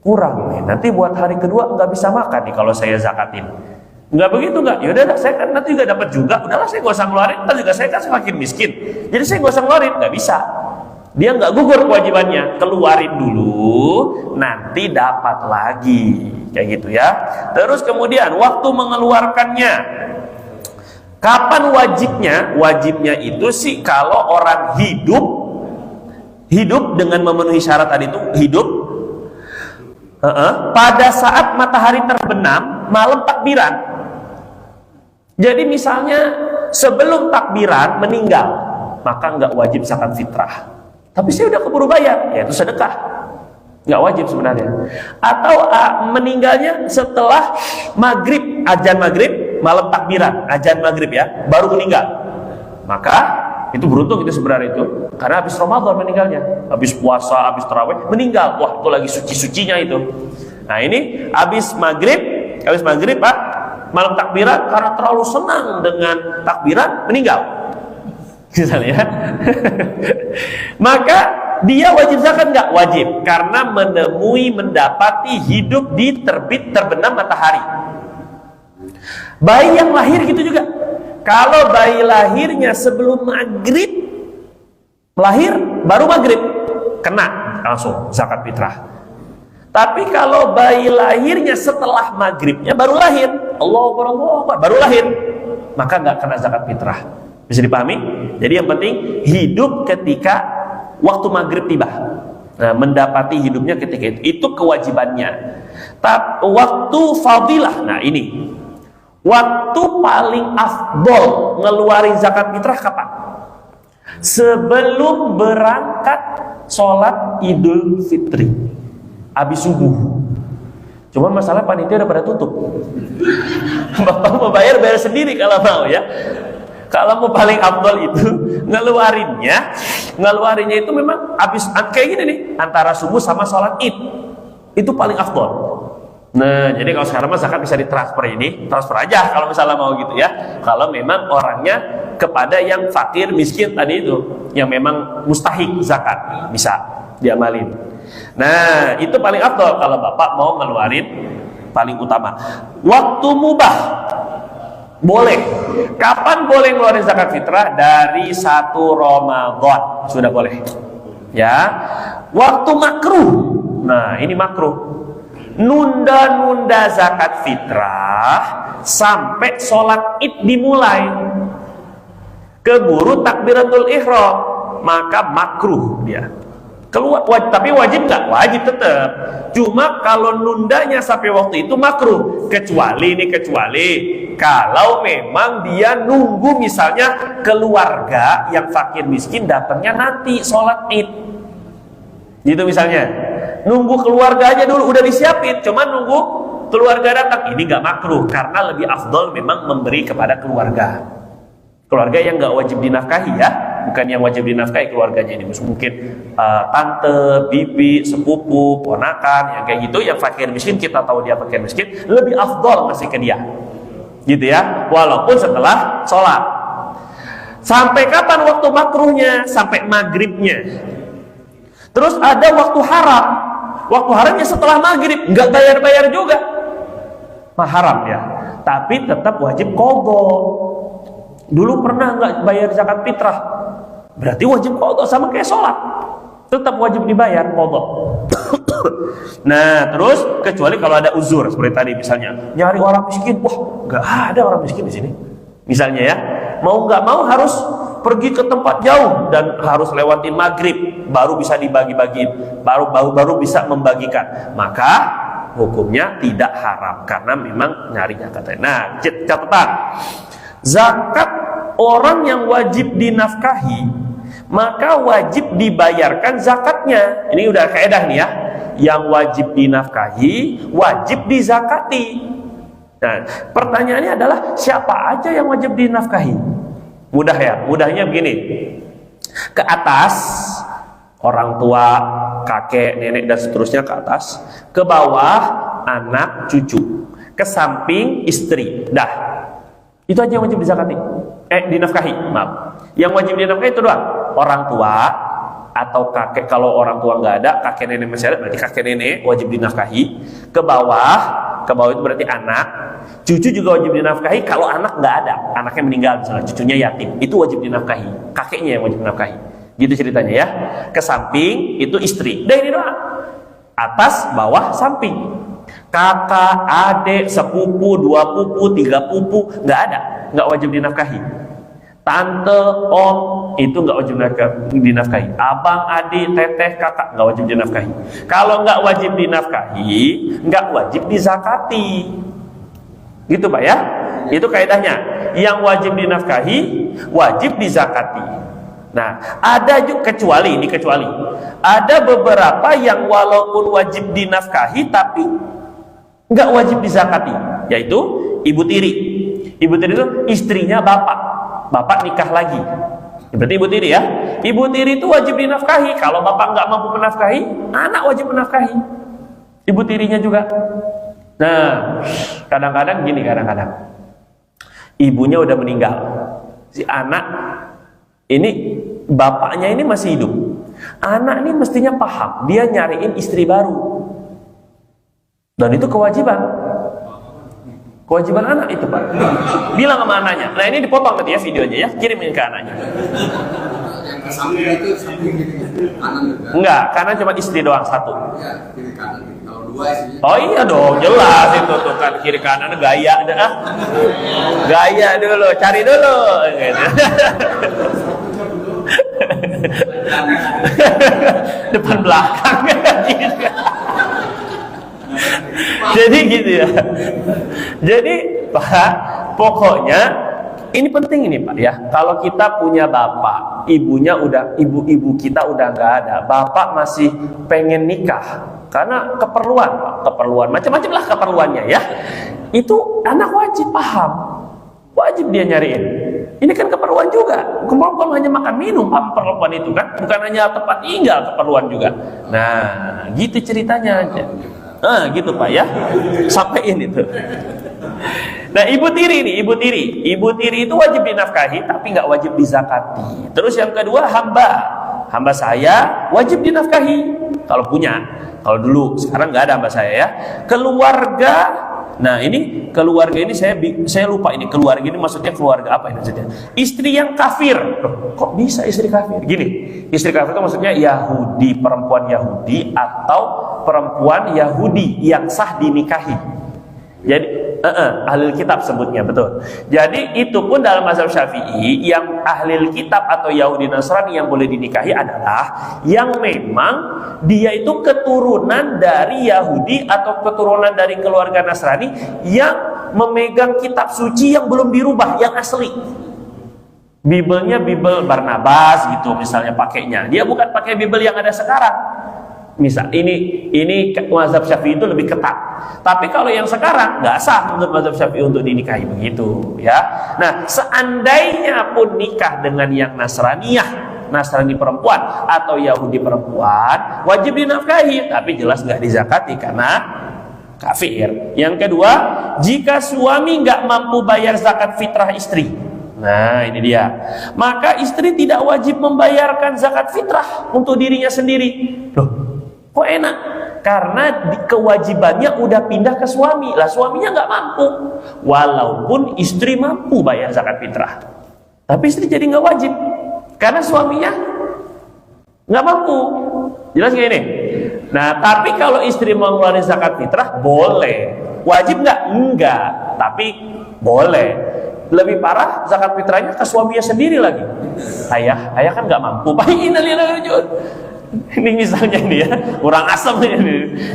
kurang nih, nanti buat hari kedua nggak bisa makan nih kalau saya zakatin. Nggak begitu, nggak. Yaudah, saya kan nanti juga dapat juga. Udahlah, saya nggak usah ngeluarin. Nanti juga saya kan semakin miskin, jadi saya nggak usah ngeluarin. Nggak bisa. Dia nggak gugur kewajibannya. Keluarin dulu, nanti dapat lagi. Kayak gitu ya. Terus kemudian waktu mengeluarkannya. Kapan wajibnya? Wajibnya itu sih kalau orang hidup dengan memenuhi syarat tadi itu, hidup pada saat matahari terbenam malam takbiran. Jadi misalnya sebelum takbiran meninggal, maka nggak wajib zakat fitrah. Tapi saya udah keburu bayar, yaitu sedekah, nggak wajib sebenarnya. Atau meninggalnya setelah maghrib, azan maghrib, malam takbiran, azan maghrib ya, baru meninggal, maka itu beruntung itu sebenarnya itu, karena habis Ramadan meninggalnya, habis puasa, habis tarawih meninggal. Wah, itu lagi suci-sucinya itu. Nah ini habis maghrib Pak, malam takbiran, karena terlalu senang dengan takbiran meninggal misalnya. Maka dia wajib zakat nggak? Wajib, karena mendapati hidup di terbit terbenam matahari. Bayi yang lahir gitu juga. Kalau bayi lahirnya sebelum maghrib, lahir baru maghrib, kena langsung zakat fitrah. Tapi kalau bayi lahirnya setelah maghribnya baru lahir, Allahu Akbar, baru lahir, maka nggak kena zakat fitrah. Bisa dipahami? Jadi yang penting hidup ketika waktu maghrib tiba. Nah, mendapati hidupnya ketika itu kewajibannya. Tapi waktu fadilah, nah ini waktu paling afdol ngeluarin zakat fitrah kapan? Sebelum berangkat sholat Idul Fitri, habis subuh. Cuman masalah panitia udah pada tutup. Bapak mau bayar sendiri kalau mau ya. Kalau mau paling afdol itu ngeluarinnya itu memang habis kayak gini nih, antara subuh sama sholat Id. Itu paling afdol. Nah, jadi kalau sekarang mah zakat bisa transfer aja kalau misalnya mau gitu ya. Kalau memang orangnya kepada yang fakir, miskin tadi itu, yang memang mustahik zakat, bisa diamalin. Nah, itu paling afdol kalau Bapak mau ngeluarin paling utama. Waktu mubah boleh. Kapan boleh ngeluarin zakat fitrah? Dari 1 Ramadan sudah boleh. Ya. Waktu makruh. Nah, ini makruh. Nunda zakat fitrah sampai sholat Id dimulai, keburu takbiratul ihram, maka makruh dia. Keluar, tapi wajib nggak? Wajib tetap. Cuma kalau nundanya sampai waktu itu makruh, kecuali kalau memang dia nunggu misalnya keluarga yang fakir miskin datangnya nanti sholat Id, gitu misalnya. Nunggu keluarga aja dulu udah disiapin, cuma nunggu keluarga datang, ini nggak makruh karena lebih afdol memang memberi kepada keluarga yang nggak wajib dinafkahi ya, bukan yang wajib dinafkahi keluarganya ini, mungkin tante, bibi, sepupu, ponakan yang kayak gitu, yang fakir miskin kita tahu dia fakir miskin, lebih afdol ngasih ke dia, gitu ya, walaupun setelah sholat. Sampai kapan waktu makruhnya? Sampai maghribnya. Terus ada waktu haram. Waktu haramnya setelah maghrib, nggak bayar juga, haram ya. Tapi tetap wajib qadha. Dulu pernah nggak bayar zakat fitrah, berarti wajib qadha, sama kayak sholat, tetap wajib dibayar qadha. Nah, terus kecuali kalau ada uzur seperti tadi misalnya nyari orang miskin, wah nggak ada orang miskin di sini, misalnya ya, mau nggak mau harus pergi ke tempat jauh dan harus lewatin maghrib baru bisa dibagi-bagi, baru bisa membagikan, maka hukumnya tidak haram karena memang nyari zakat. Nah, catatan, zakat orang yang wajib dinafkahi maka wajib dibayarkan zakatnya. Ini udah kaidah nih ya, yang wajib dinafkahi wajib dizakati. Nah, pertanyaannya adalah siapa aja yang wajib dinafkahi? Mudah ya, mudahnya begini. Ke atas orang tua, kakek, nenek dan seterusnya ke atas. Ke bawah anak, cucu. Ke samping istri. Dah. Itu aja yang wajib dizakati. Dinafkahi, maaf. Yang wajib dinafkahi itu doang. Orang tua atau kakek, kalau orang tua nggak ada, kakek nenek masih ada, berarti kakek nenek wajib dinafkahi. Ke bawah itu berarti anak, cucu juga wajib dinafkahi. Kalau anak nggak ada, anaknya meninggal misalnya, cucunya yatim, itu wajib dinafkahi, kakeknya yang wajib dinafkahi. Gitu ceritanya ya. Ke samping itu istri. Dah ini doang. Atas, bawah, samping. Kakak, adik, sepupu, 2 pupu, 3 pupu, nggak ada, nggak wajib dinafkahi. Tante, om, itu nggak wajib dinafkahi. Abang, adik, teteh, kakak, nggak wajib dinafkahi. Kalau nggak wajib dinafkahi, nggak wajib dizakati. Gitu Pak ya. Itu kaidahnya. Yang wajib dinafkahi, wajib dizakati. Nah, ada juga kecuali. Ada beberapa yang walaupun wajib dinafkahi tapi nggak wajib dizakati, yaitu ibu tiri. Ibu tiri itu istrinya bapak nikah lagi. Berarti ibu tiri ya. Ibu tiri itu wajib dinafkahi. Kalau bapak nggak mampu menafkahi, anak wajib menafkahi ibu tirinya juga. Nah, kadang-kadang ibunya udah meninggal, si anak ini, bapaknya ini masih hidup. Anak ini mestinya paham, dia nyariin istri baru, dan itu kewajiban anak itu Pak. Bilang sama anaknya. Nah, ini dipotong nanti ya videonya ya, kirimin ke anaknya. Yang ke samping itu samping kanan juga. Enggak, karena cuma istri doang satu. Ya, kiri kanan. Kalau 2 istrinya. Oh iya dong, jelas itu tuh kan, kiri kanan gaya dah. Gaya dulu, cari dulu gitu. Depan belakang gitu. Jadi gitu ya. Jadi Pak, pokoknya ini penting ini Pak ya. Kalau kita punya bapak, ibu kita udah nggak ada, bapak masih pengen nikah karena keperluan macam-macam lah keperluannya ya. Itu anak wajib paham, wajib dia nyariin. Ini kan keperluan juga. Keperluan hanya makan minum, keperluan itu kan, bukan hanya tempat tinggal, keperluan juga. Nah, gitu ceritanya aja. Gitu Pak ya. Sampaiin itu. Nah, ibu tiri itu wajib dinafkahi tapi nggak wajib dizakati. Terus yang kedua, hamba saya wajib dinafkahi kalau punya. Kalau dulu, sekarang nggak ada hamba saya ya. Keluarga. Nah, ini keluarga ini saya lupa ini keluarga ini maksudnya keluarga apa ini maksudnya? Istri yang kafir. Loh, kok bisa istri kafir? Gini, istri kafir itu maksudnya Yahudi, perempuan Yahudi atau perempuan Yahudi yang sah dinikahi. Jadi ahli kitab sebutnya, betul. Jadi itu pun dalam mazhab Syafi'i, yang ahli kitab atau Yahudi Nasrani yang boleh dinikahi adalah yang memang dia itu keturunan dari Yahudi atau keturunan dari keluarga Nasrani yang memegang kitab suci yang belum dirubah, yang asli. Bibelnya Bibel Barnabas gitu misalnya pakainya. Dia bukan pakai Bibel yang ada sekarang. Misal ini mazhab Syafi'i itu lebih ketat. Tapi kalau yang sekarang nggak sah menurut mazhab Syafi'i untuk dinikahi begitu ya. Nah, seandainya pun nikah dengan yang Nasrani perempuan atau Yahudi perempuan, wajib dinafkahi tapi jelas nggak dizakati karena kafir. Yang kedua, jika suami nggak mampu bayar zakat fitrah istri, nah ini dia, maka istri tidak wajib membayarkan zakat fitrah untuk dirinya sendiri. Loh, kok enak? Karena kewajibannya udah pindah ke suami. Lah suaminya nggak mampu, walaupun istri mampu bayar zakat fitrah, tapi istri jadi nggak wajib karena suaminya nggak mampu. Jelas nggak ini? Nah, tapi kalau istri mau ngeluarin zakat fitrah boleh. Wajib nggak? Enggak, tapi boleh. Lebih parah zakat fitrahnya ke suaminya sendiri lagi. Ayah kan nggak mampu. Ini misalnya nih ya, kurang asam nih.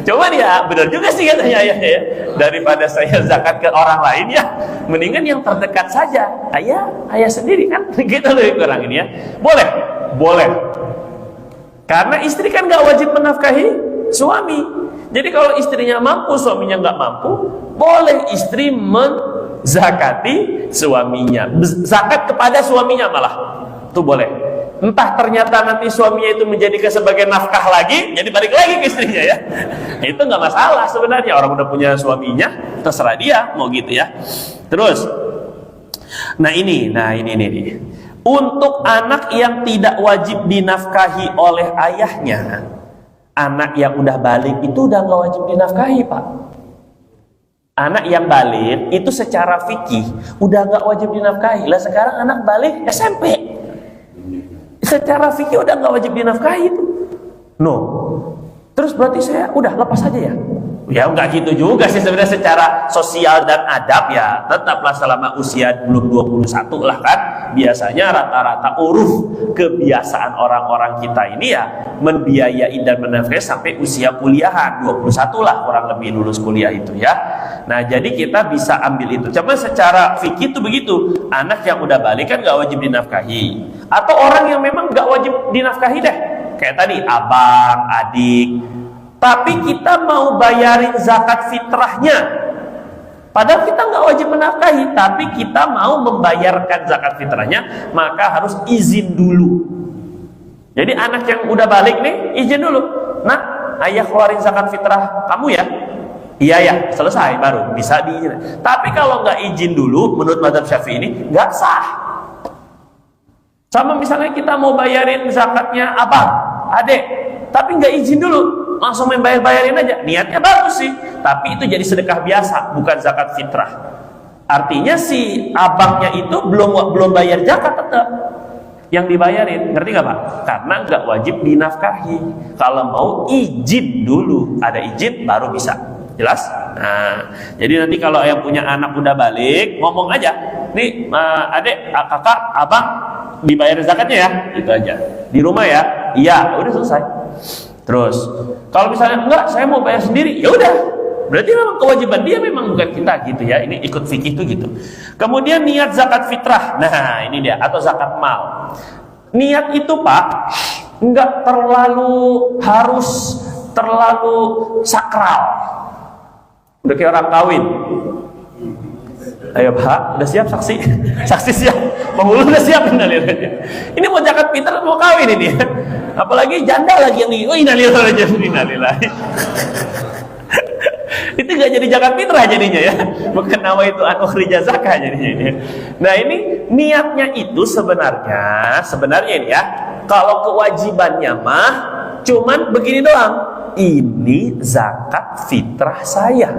Coba dia, benar juga sih katanya ayahnya ya. Daripada saya zakat ke orang lain ya, mendingan yang terdekat saja. Ayah sendiri kan, kita lebih kurang ini ya. Boleh. Karena istri kan nggak wajib menafkahi suami. Jadi kalau istrinya mampu, suaminya nggak mampu, boleh istri menzakati suaminya. Zakat kepada suaminya malah, itu boleh. Entah ternyata nanti suaminya itu menjadikan sebagai nafkah lagi, jadi balik lagi ke istrinya ya. Itu nggak masalah sebenarnya, orang udah punya suaminya, terserah dia mau gitu ya. Terus, nah ini nih. Untuk anak yang tidak wajib dinafkahi oleh ayahnya, anak yang udah balik itu udah nggak wajib dinafkahi, Pak. Anak yang balik itu secara fikih udah nggak wajib dinafkahi. Lah sekarang anak balik SMP. Secara fikih udah nggak wajib dinafkahi itu. Terus berarti saya udah lepas aja ya? Ya nggak gitu juga sih sebenarnya, secara sosial dan adab ya tetaplah selama usia belum 21 lah kan. Biasanya rata-rata uruf kebiasaan orang-orang kita ini ya membiayai dan menafkahi sampai usia kuliahan 21 lah kurang lebih lulus kuliah itu ya. Nah jadi kita bisa ambil itu. Cuma secara fikih itu begitu, anak yang udah balik kan nggak wajib dinafkahi, atau orang yang memang nggak wajib dinafkahi deh, kayak tadi abang, adik, tapi kita mau bayarin zakat fitrahnya. Padahal kita nggak wajib menafkahi, tapi kita mau membayarkan zakat fitrahnya, maka harus izin dulu. Jadi anak yang udah balik nih, izin dulu. Nah, ayah keluarin zakat fitrah kamu ya? Iya ya, selesai baru bisa diizin. Tapi kalau nggak izin dulu, menurut mazhab Syafi'i ini nggak sah. Sama misalnya kita mau bayarin zakatnya abang, adek, tapi nggak izin dulu, langsung main bayarin aja, niatnya bagus sih, tapi itu jadi sedekah biasa, bukan zakat fitrah. Artinya si abangnya itu belum bayar zakat tetap yang dibayarin, ngerti nggak Pak? Karena nggak wajib dinafkahi. Kalau mau izin dulu, ada izin baru bisa. Jelas? Nah, jadi nanti kalau yang punya anak udah balik, ngomong aja, nih adek, kakak, abang dibayar zakatnya ya, itu aja. Di rumah ya, iya, udah selesai. Terus, kalau misalnya enggak, saya mau bayar sendiri, ya udah. Berarti memang kewajiban dia, memang bukan kita gitu ya. Ini ikut fikih itu gitu. Kemudian niat zakat fitrah. Nah, ini dia, atau zakat mal. Niat itu Pak, enggak harus terlalu sakral. Udah kayak orang kawin. Ayo Pak, udah siap saksi? Saksi siap, penghulu udah siap. Ini mau zakat fitrah, mau kawin ini. Apalagi janda lagi yang ini. Oh, innalillahi itu nggak jadi zakat fitrah jadinya ya, bukan nama itu an-ukhrija zakah jadinya. Nah ini niatnya itu sebenarnya ini ya, kalau kewajibannya mah cuman begini doang, ini zakat fitrah saya.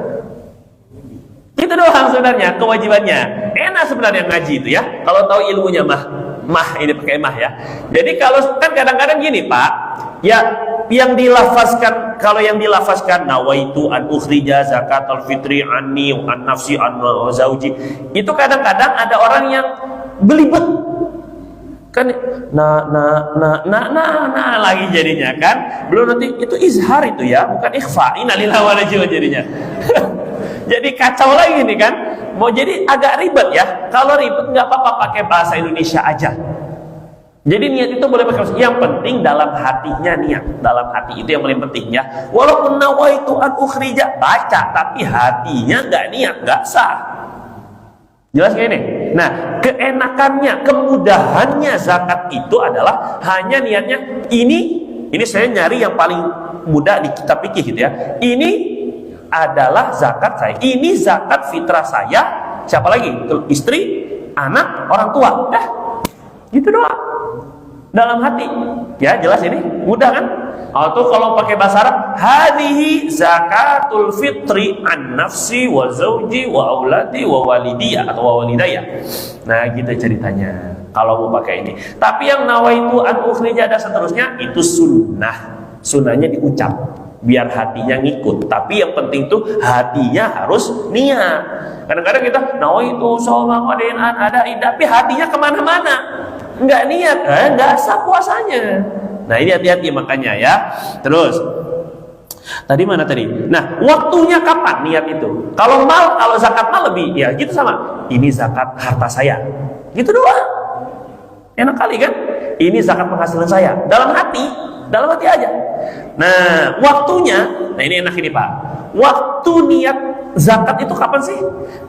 Itu doang sebenarnya kewajibannya. Enak sebenarnya ngaji itu ya, kalau tahu ilmunya mah ini pakai mah ya. Jadi kalau kan kadang-kadang gini Pak, ya yang dilafazkan, kalau yang dilafazkan nawaitu an ukhrija zakatul fitri anni an nafsi an zauji, itu kadang-kadang ada orang yang belibet kan, nah lagi jadinya kan, belum nanti itu izhar itu ya, bukan ikhfa, innalillahi wa inna ilaihi jadinya. Jadi kacau lagi nih kan, mau jadi agak ribet ya. Kalau ribet nggak apa-apa, pakai bahasa Indonesia aja. Jadi niat itu boleh pakai, yang penting dalam hatinya niat, dalam hati itu yang paling penting ya. Walaupun nawaitu an ukhrija, baca, tapi hatinya nggak niat, nggak sah. Jelas kayak ini. Nah, keenakannya, kemudahannya zakat itu adalah hanya niatnya ini saya nyari yang paling mudah di kitab fikih gitu ya. Ini adalah zakat saya, ini zakat fitrah saya. Siapa lagi? Istri, anak, orang tua. Gitu doang. Dalam hati. Ya, jelas ini. Mudah kan? Atau kalau pakai bahasa Arab, hadhihi zakatul fitri an nafsi wa zauji wa auladi wa walidiyah atau wa walidayah. Nah, gitu ceritanya. Kalau mau pakai ini. Tapi yang nawaitu an ukhrija dan seterusnya itu sunnah. Sunnahnya diucap. biar hatinya ngikut. Tapi yang penting tuh hatinya harus niat. Kadang-kadang kita nawaitu shollallahu alaihi ada, tapi hatinya kemana-mana, nggak niat, nggak sah puasanya. Nah ini hati-hati makanya ya. Terus tadi mana tadi? Nah waktunya kapan niat itu? Kalau zakat mal lebih ya gitu sama. Ini zakat harta saya, gitu doang. Enak kali kan? Ini zakat penghasilan saya, dalam hati aja. Nah waktunya, nah ini enak ini Pak. Waktu niat zakat itu kapan sih?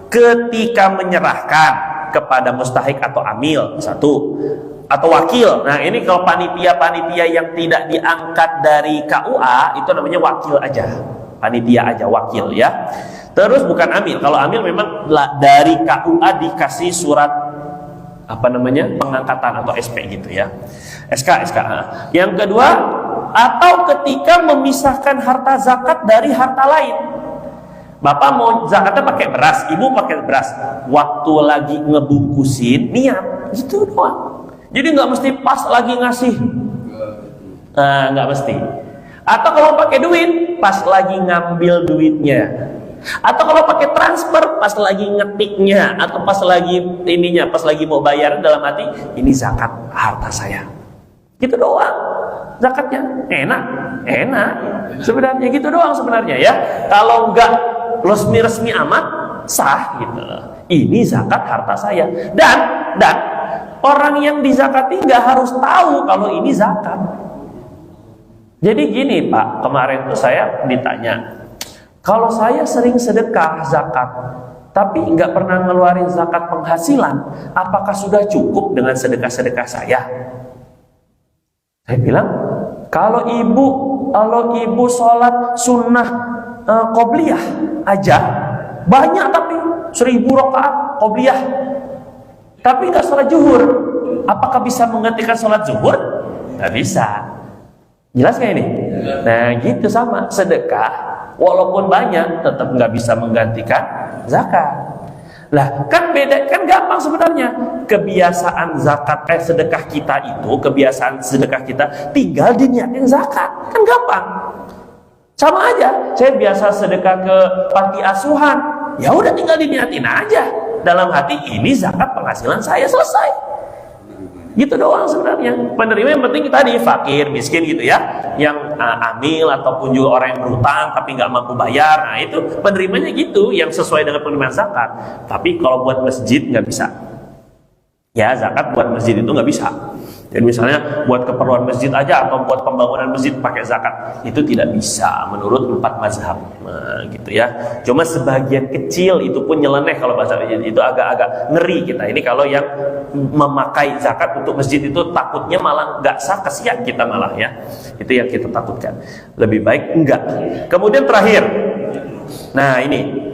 Ketika menyerahkan kepada mustahik atau amil, satu, atau wakil. Nah ini kalau panitia yang tidak diangkat dari KUA itu namanya wakil aja, panitia aja, wakil ya. Terus bukan amil. Kalau amil memang dari KUA dikasih surat apa namanya, pengangkatan atau SP gitu ya, SK. Yang kedua, atau ketika memisahkan harta zakat dari harta lain. Bapak mau zakatnya pakai beras, ibu pakai beras, waktu lagi ngebungkusin niat gitu doang. Jadi nggak mesti pas lagi ngasih, nggak mesti. Atau kalau pakai duit, pas lagi ngambil duitnya. Atau kalau pakai transfer, pas lagi ngetiknya. Atau pas lagi ininya, pas lagi mau bayar dalam hati, ini zakat harta saya. Gitu doang zakatnya. Enak. Sebenarnya gitu doang sebenarnya ya. Kalau nggak resmi amat, sah gitu. Ini zakat harta saya. Dan orang yang dizakati nggak harus tahu kalau ini zakat. Jadi gini Pak, kemarin tuh saya ditanya, kalau saya sering sedekah zakat, tapi nggak pernah ngeluarin zakat penghasilan, apakah sudah cukup dengan sedekah-sedekah saya? Saya bilang, kalau ibu sholat sunnah qobliyah aja banyak, tapi 1000 rakaat qobliyah, tapi nggak sholat zuhur, apakah bisa menggantikan sholat zuhur? Nggak bisa. Jelas nggak ini? Nah gitu sama sedekah, walaupun banyak tetap nggak bisa menggantikan zakat. Lah kan beda, kan gampang sebenarnya. Kebiasaan zakat sedekah kita itu, kebiasaan sedekah kita tinggal diniatin zakat, kan gampang. Sama aja, saya biasa sedekah ke panti asuhan, ya udah tinggal diniatin aja dalam hati, ini zakat penghasilan saya, selesai. Gitu doang sebenarnya. Penerima yang penting tadi fakir, miskin gitu ya, yang amil ataupun juga orang yang berhutang tapi nggak mampu bayar. Nah itu penerimanya gitu, yang sesuai dengan penerimaan zakat. Tapi kalau buat masjid nggak bisa. Ya zakat buat masjid itu nggak bisa. Jadi misalnya buat keperluan masjid aja atau buat pembangunan masjid pakai zakat, itu tidak bisa menurut 4 mazhab. Nah, gitu ya. Cuma sebagian kecil itu pun nyeleneh, kalau bahasa itu agak-agak ngeri kita. Ini kalau yang memakai zakat untuk masjid itu takutnya malah nggak sah, kesian kita malah ya. Itu yang kita takutkan. Lebih baik enggak. Kemudian terakhir, nah ini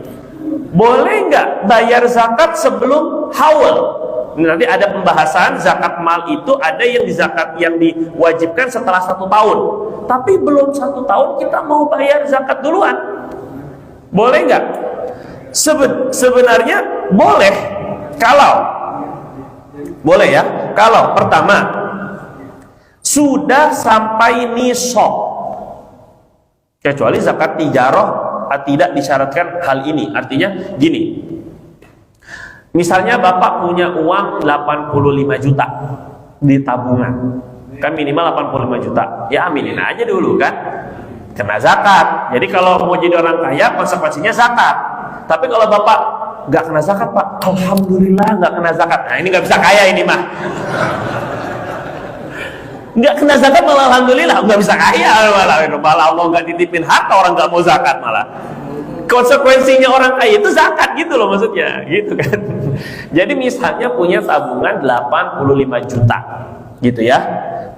boleh nggak bayar zakat sebelum haul? Nanti ada pembahasan zakat mal itu ada yang diwajibkan setelah 1 tahun, tapi belum 1 tahun kita mau bayar zakat duluan, boleh nggak? Sebenarnya boleh, kalau boleh ya, kalau pertama sudah sampai nisab, kecuali zakat tijarah tidak disyaratkan hal ini. Artinya gini, misalnya Bapak punya uang 85 juta di tabungan, kan minimal 85 juta, ya aminin aja dulu kan, kena zakat. Jadi kalau mau jadi orang kaya konsekuensinya zakat. Tapi kalau Bapak nggak kena zakat Pak, alhamdulillah nggak kena zakat, nah ini nggak bisa kaya ini mah. Nggak kena zakat malah alhamdulillah, nggak bisa kaya malah Allah nggak titipin harta orang nggak mau zakat malah. Konsekuensinya orang kaya itu zakat gitu loh maksudnya, gitu kan. Jadi misalnya punya tabungan 85 juta gitu ya,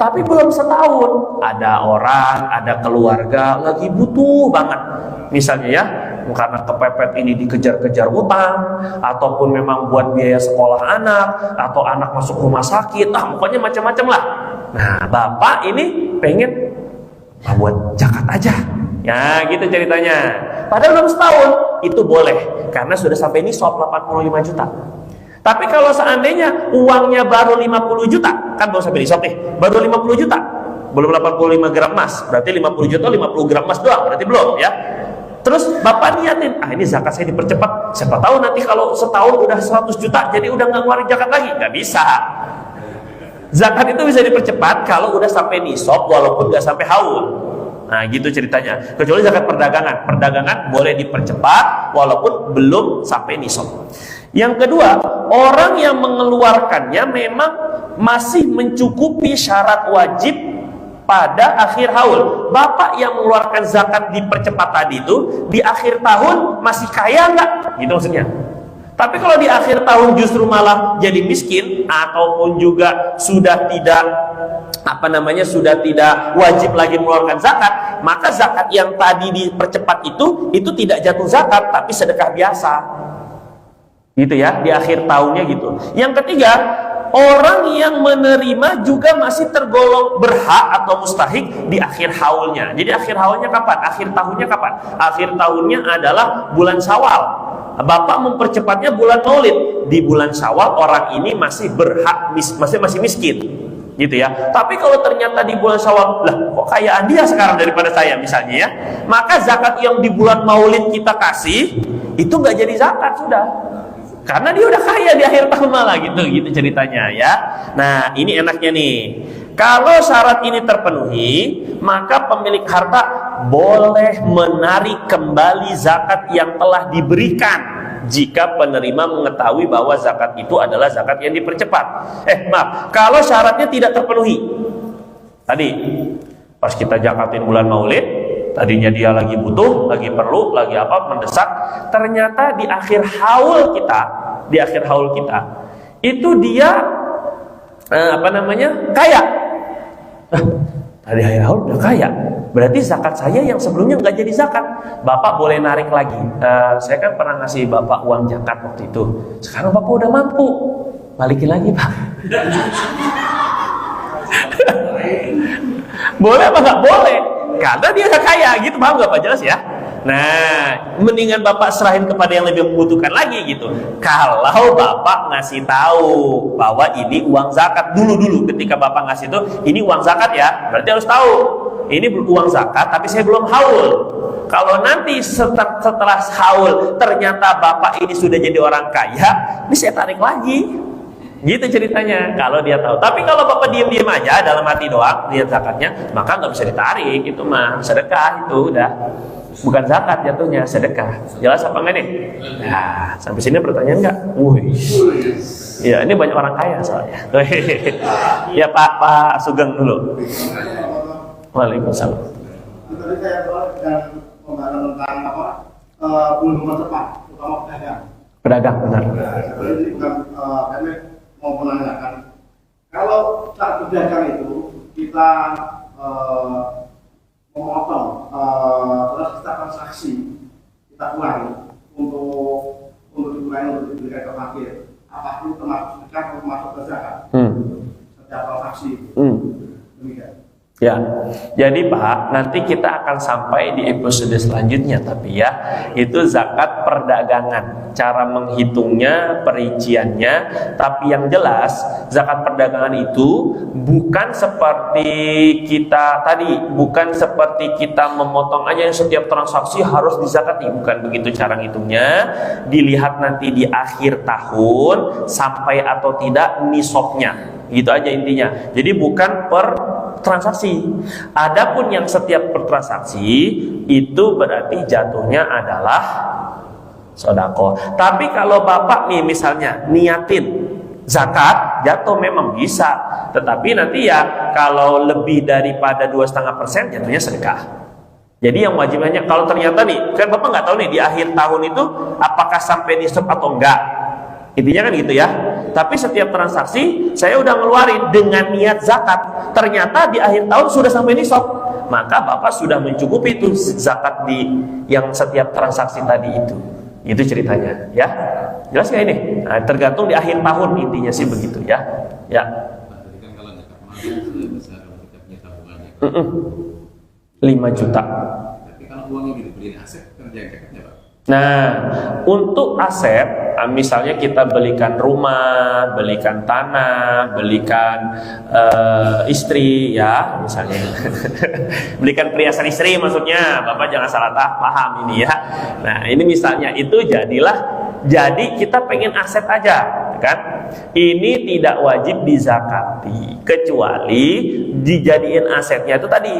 tapi belum setahun, ada orang, ada keluarga lagi butuh banget misalnya ya, karena kepepet ini dikejar-kejar utang, ataupun memang buat biaya sekolah anak, atau anak masuk rumah sakit, pokoknya macam-macam lah. Nah Bapak ini pengen buat zakat aja ya, gitu ceritanya. Padahal belum setahun, itu boleh karena sudah sampai nisab 85 juta. Tapi kalau seandainya uangnya baru 50 juta, kan baru sampai nisab nih, baru 50 juta, belum 85 gram emas, berarti 50 juta 50 gram emas doang, berarti belum ya. Terus bapak niatin, ini zakat saya dipercepat, siapa tahu nanti kalau setahun udah 100 juta, jadi udah nggak ngeluarin zakat lagi. Nggak bisa. Zakat itu bisa dipercepat kalau udah sampai nisab, walaupun nggak sampai haul. Nah gitu ceritanya. Kecuali zakat perdagangan, perdagangan boleh dipercepat walaupun belum sampai nisab. Yang kedua, orang yang mengeluarkannya memang masih mencukupi syarat wajib pada akhir haul. Bapak yang mengeluarkan zakat dipercepat tadi itu di akhir tahun masih kaya nggak? Gitu maksudnya. Tapi kalau di akhir tahun justru malah jadi miskin ataupun juga sudah tidak sudah tidak wajib lagi mengeluarkan zakat, maka zakat yang tadi dipercepat itu tidak jatuh zakat tapi sedekah biasa. Gitu ya, di akhir tahunnya gitu. Yang ketiga, orang yang menerima juga masih tergolong berhak atau mustahik di akhir haulnya. Jadi akhir haulnya kapan? Akhir tahunnya kapan? Akhir tahunnya adalah bulan Syawal. Bapak mempercepatnya bulan Maulid. Di bulan Syawal orang ini masih berhak, masih miskin. Gitu ya. Tapi kalau ternyata di bulan Syawal, lah kok kayaan dia sekarang daripada saya misalnya ya, maka zakat yang di bulan Maulid kita kasih itu nggak jadi zakat sudah. Karena dia udah kaya di akhir tahun malah gitu ceritanya ya. Nah ini enaknya nih, kalau syarat ini terpenuhi, maka pemilik harta boleh menarik kembali zakat yang telah diberikan jika penerima mengetahui bahwa zakat itu adalah zakat yang dipercepat. Maaf, kalau syaratnya tidak terpenuhi. Tadi pas kita zakatin bulan Maulid, tadinya dia lagi butuh, lagi perlu, lagi mendesak, ternyata di akhir haul kita, itu dia kaya. Tadi akhir haul udah kaya, berarti zakat saya yang sebelumnya nggak jadi zakat. Bapak boleh narik lagi. Saya kan pernah ngasih bapak uang zakat waktu itu. Sekarang bapak udah mampu, balikin lagi pak. Boleh apa nggak boleh? Karena dia udah kaya, gitu, paham nggak pak? Jelas ya? Nah, mendingan bapak serahin kepada yang lebih membutuhkan lagi gitu. Kalau bapak ngasih tahu bahwa ini uang zakat dulu ketika bapak ngasih itu, ini uang zakat ya, berarti harus tahu ini uang zakat, tapi saya belum haul. Kalau nanti setelah haul ternyata bapak ini sudah jadi orang kaya, ini saya tarik lagi. Gitu ceritanya kalau dia tahu. Tapi kalau bapak diam-diam aja dalam hati doang lihat zakatnya, maka nggak bisa ditarik. Itu mah sedekah, itu udah bukan zakat jatuhnya, sedekah. Jelas apa enggak nih? Nah, sampai sini pertanyaan nggak? Ya ini banyak orang kaya soalnya. Ya Pak Sugeng dulu. Waalaikumsalam. Tadi saya dengan pembahasan tentang belum tepat, utama pedagang. Pedagang benar. Jadi bukan kami mau menanyakan, kalau saat pedagang itu kita memotong terus kita transaksi, kita ulangi untuk digunakan untuk diberikan ke fakir, apakah itu termasuk sedekah atau termasuk ke zakat? Setiap transaksi itu. Demikian. Ya, jadi Pak, nanti kita akan sampai di episode selanjutnya, tapi ya, itu zakat perdagangan, cara menghitungnya, perinciannya. Tapi yang jelas, zakat perdagangan itu bukan seperti kita tadi, bukan seperti kita memotong aja setiap transaksi harus dizakati, bukan begitu cara ngitungnya. Dilihat nanti di akhir tahun sampai atau tidak nisabnya, gitu aja intinya. Jadi bukan per transaksi. Adapun yang setiap per transaksi itu berarti jatuhnya adalah sedekah. Tapi kalau bapak nih misalnya niatin zakat, jatuh memang bisa. Tetapi nanti ya kalau lebih daripada 2,5% jatuhnya sedekah. Jadi yang wajibnya kalau ternyata nih, kan bapak nggak tahu nih di akhir tahun itu apakah sampai nisab atau enggak. Intinya kan gitu ya. Tapi setiap transaksi saya udah ngeluarin dengan niat zakat, ternyata di akhir tahun sudah sampai nisab, maka bapak sudah mencukupi itu zakat di yang setiap transaksi tadi itu. Itu ceritanya ya. Jelas nggak ini? Nah, tergantung di akhir tahun, intinya sih begitu ya. Ya. Tadi kan kalau zakat mal sudah besar kalau kita punya tabungannya. 5 juta. Tapi kalau uangnya dibeliin aset kan dia zakatnya Pak. Nah, untuk aset, misalnya kita belikan rumah, belikan tanah, belikan istri, ya, misalnya, belikan perhiasan istri, maksudnya, Bapak jangan salah paham ini ya. Nah, ini misalnya itu jadi kita pengen aset aja, kan? Ini tidak wajib dizakati, kecuali dijadiin asetnya itu tadi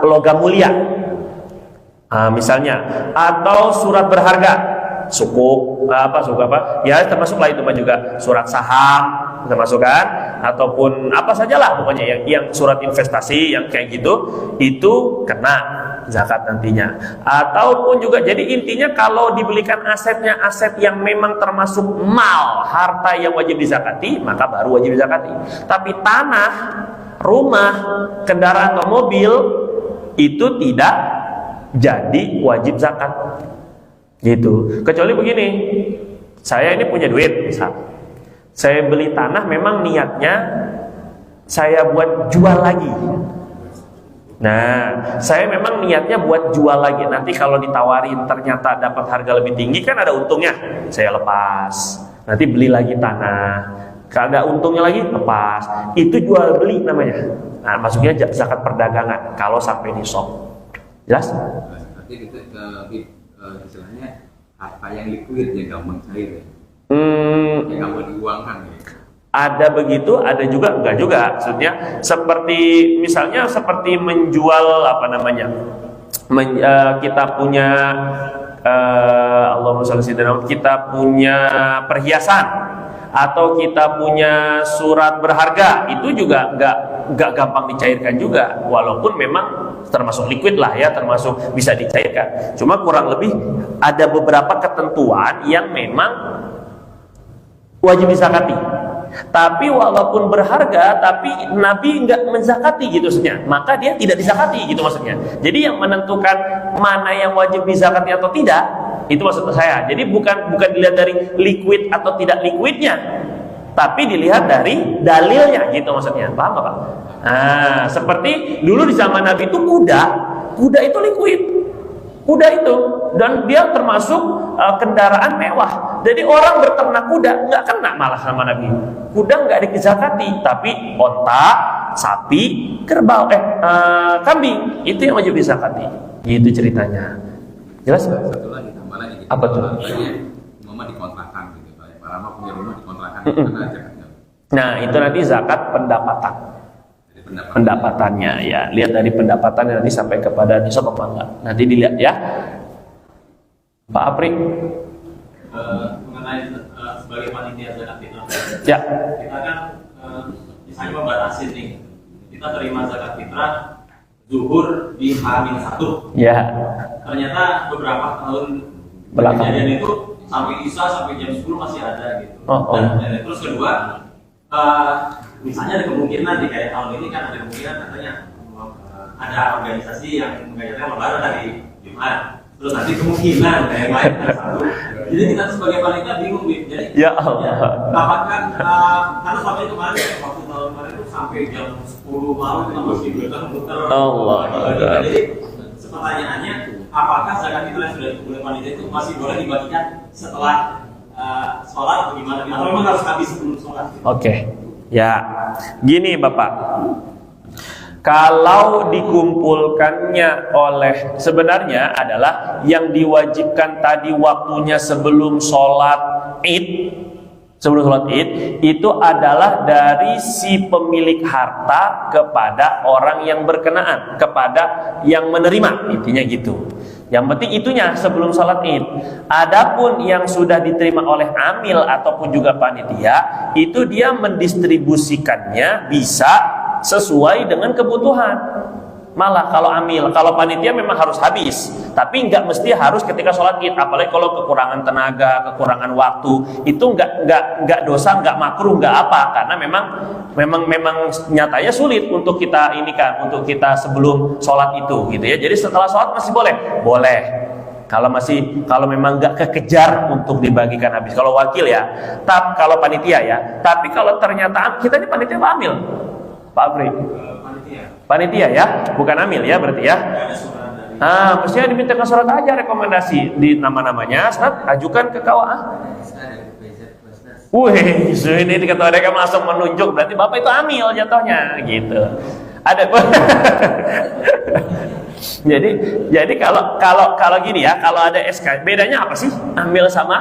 logam mulia. Misalnya, atau surat berharga, sukuk apa, ya termasuklah itu juga surat saham, termasuk kan, ataupun apa sajalah pokoknya yang surat investasi yang kayak gitu, itu kena zakat nantinya. Ataupun juga, jadi intinya kalau dibelikan asetnya aset yang memang termasuk mal, harta yang wajib dizakati, maka baru wajib dizakati. Tapi tanah, rumah, kendaraan atau mobil itu tidak jadi wajib zakat gitu. Kecuali begini, saya ini punya duit, misal saya beli tanah, memang niatnya saya buat jual lagi. Nah, saya memang niatnya buat jual lagi. Nanti kalau ditawarin ternyata dapat harga lebih tinggi, kan ada untungnya, saya lepas. Nanti beli lagi tanah, kalau ada untungnya lagi, lepas. Itu jual beli namanya. Nah, masuknya zakat perdagangan kalau sampai nisab. Jelas? Berarti itu istilahnya harta yang liquid, yang gampang cair ya? Yang gampang diuangkan ya? Ada begitu, ada juga enggak juga. Maksudnya seperti misalnya seperti menjual apa namanya? Kita punya Allahumma shalli ala sayyidina, kita punya perhiasan atau kita punya surat berharga, itu juga enggak gampang dicairkan juga, walaupun memang termasuk liquid lah ya, termasuk bisa dicairkan. Cuma kurang lebih ada beberapa ketentuan yang memang wajib dizakati. Tapi walaupun berharga, tapi Nabi enggak menzakati gitu maksudnya, maka dia tidak dizakati gitu maksudnya. Jadi yang menentukan mana yang wajib dizakati atau tidak, itu maksud saya. Jadi bukan dilihat dari liquid atau tidak liquidnya, tapi dilihat dari dalilnya gitu maksudnya. Paham Pak? Nah, seperti dulu di zaman Nabi itu kuda itu liquid. Kuda itu, dan dia termasuk kendaraan mewah. Jadi orang berternak kuda nggak kena malah sama Nabi. Kuda nggak dizakati, tapi onta, sapi, kerbau, kambing itu yang wajib dizakati. Gitu ceritanya. Jelas? Satu lagi tambah lagi. Gitu. Apa tuh? Rumah dikontrakan gitu. Para lama punya rumah dikontrakan. Mana zakatnya? Nah, itu nanti zakat pendapatan. Pendapatannya ya, lihat dari pendapatannya nanti sampai kepada nisab apa enggak. Nanti dilihat ya. Pak Apri. Mengenai sebagai panitia zakat fitrah. Ya. Kita kan misalnya membatasi nih. Kita terima zakat fitrah zuhur di H-1. Ya. Ternyata beberapa tahun belakang kejadian itu sampai Isya sampai jam 10 masih ada gitu. Oh. Dan terus kedua, misalnya ada kemungkinan di kayak tahun ini kan ada kemungkinan katanya ada organisasi yang mengajarkan lebaran hari Jumat. Terus nanti kemungkinan yang lain ada satu. Jadi kita sebagai panitia bingung, jadi ya Allah. Apakah karena selama itu kemarin waktu tahun kemarin itu sampai jam 10 malam kita masih muter-muter. Allah. Jadi pertanyaannya, apakah zakat fitrah yang sudah dikumpulkan panitia itu masih boleh dibagikan setelah sholat atau gimana? Atau memang harus habis sebelum sholat? Oke. Ya, gini Bapak. Kalau dikumpulkannya oleh, sebenarnya adalah yang diwajibkan tadi waktunya sebelum sholat Id, itu adalah dari si pemilik harta kepada orang yang berkenaan, kepada yang menerima, intinya gitu. Yang penting itunya sebelum sholat Id. Adapun yang sudah diterima oleh amil ataupun juga panitia, itu dia mendistribusikannya bisa sesuai dengan kebutuhan. Malah kalau amil, kalau panitia memang harus habis, tapi nggak mesti harus ketika sholat Id. Apalagi kalau kekurangan tenaga, kekurangan waktu, itu nggak dosa, nggak makruh, nggak apa, karena memang nyatanya sulit untuk kita ini kan, untuk kita sebelum sholat itu, gitu ya. Jadi setelah sholat masih boleh. Kalau memang nggak kekejar untuk dibagikan habis. Kalau wakil ya, kalau panitia ya. Tapi kalau ternyata kita ini panitia amil, Pak Afri. Panitia ya, bukan amil ya berarti ya. Mestinya dimintakan surat aja rekomendasi di nama-namanya, Ustaz, ajukan ke KUA. Wih, ini ketua DKM langsung menunjuk, berarti Bapak itu amil jatuhnya, gitu. Ada jadi kalau gini ya, kalau ada SK, bedanya apa sih amil sama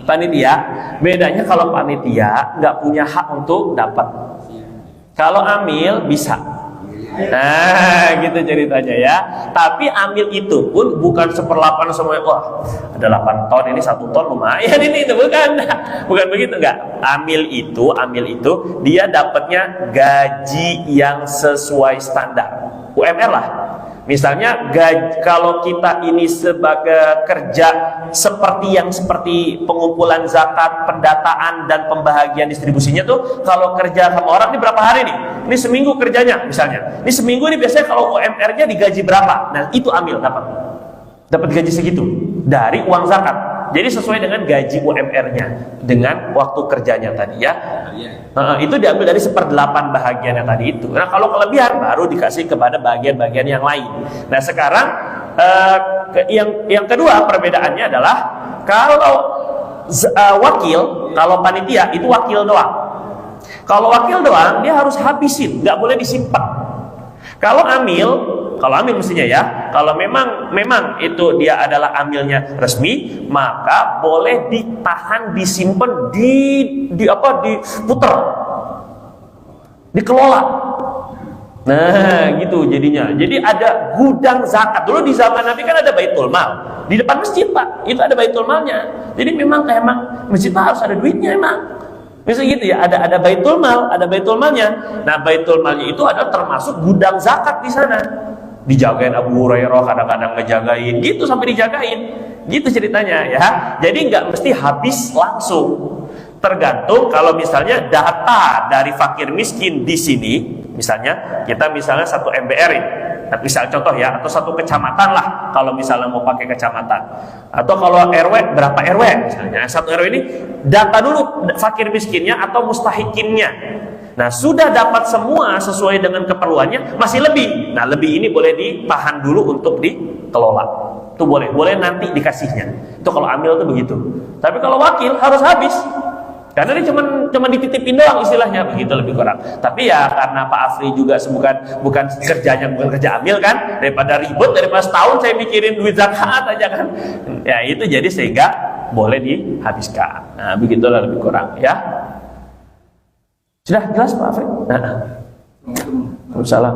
panitia? Bedanya kalau panitia nggak punya hak untuk dapat. Kalau amil bisa. Nah, gitu ceritanya ya. Tapi amil itu pun bukan 1/8 semuanya. Wah, ada 8 ton, ini 1 ton lumayan ini, itu bukan. Bukan begitu, enggak. Amil itu dia dapatnya gaji yang sesuai standar. UMR lah. Misalnya kalau kita ini sebagai kerja seperti pengumpulan zakat, pendataan dan pembahagian distribusinya tuh, kalau kerja sama orang ini berapa hari nih? Ini seminggu kerjanya misalnya. Ini seminggu ini biasanya kalau UMR-nya digaji berapa? Nah, itu ambil dapat gaji segitu dari uang zakat. Jadi sesuai dengan gaji UMR-nya dengan waktu kerjanya tadi ya. Itu diambil dari 1/8 bahagiannya tadi itu. Nah, kalau kelebihan baru dikasih kepada bagian-bagian yang lain. Nah, sekarang yang kedua perbedaannya adalah kalau kalau panitia itu wakil doang. Kalau wakil doang dia harus habisin, nggak boleh disimpan. Kalau amil mestinya ya, kalau memang itu dia adalah amilnya resmi, maka boleh ditahan, disimpan, diputer, dikelola. Nah, gitu jadinya. Jadi ada gudang zakat. Dulu di zaman Nabi kan ada Baitul Mal. Di depan masjid, Pak, itu ada Baitul Malnya. Jadi memang masjid harus ada duitnya emang. Misalnya gitu ya, ada Baitul Mal, ada Baitul Malnya. Nah, Baitul Malnya itu ada termasuk gudang zakat di sana. Dijagain Abu Hurairah, kadang-kadang ngejagain, gitu sampai dijagain. Gitu ceritanya ya. Jadi nggak mesti habis langsung. Tergantung kalau misalnya data dari fakir miskin di sini, misalnya kita satu MBR ini. Misal contoh ya, atau satu kecamatan lah kalau misalnya mau pakai kecamatan, atau kalau RW berapa RW misalnya, satu RW ini data dulu fakir miskinnya atau mustahikinnya. Nah, sudah dapat semua sesuai dengan keperluannya, masih lebih. Nah, lebih ini boleh ditahan dulu untuk dikelola. Itu boleh nanti dikasihnya. Itu kalau amil itu begitu. Tapi kalau wakil harus habis. Karena dia cuma dititipin doang istilahnya, begitu lebih kurang. Tapi ya karena Pak Afri juga bukan kerja amil kan, daripada ribut, daripada setahun saya mikirin duit zakat aja kan. Ya itu jadi sehingga boleh dihabiskan. Nah, begitulah lebih kurang ya. Sudah jelas Pak Afri? Waalaikumsalam.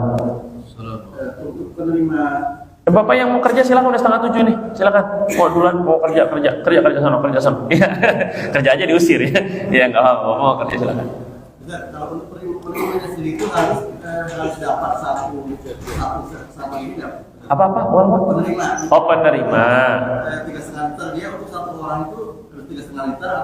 Untuk penerima Bapak yang mau kerja silakan, udah 6:30 nih, silakan. Mau duluan, mau kerja sana. Kerja aja diusir ya. Ya nggak apa-apa, mau kerja silakan. Kalau untuk penerimanya sendiri itu harus dapat satu sama ini dapat. Apa? Penerima. Oh, penerima. 3,5 liter dia untuk satu orang itu 3,5 liter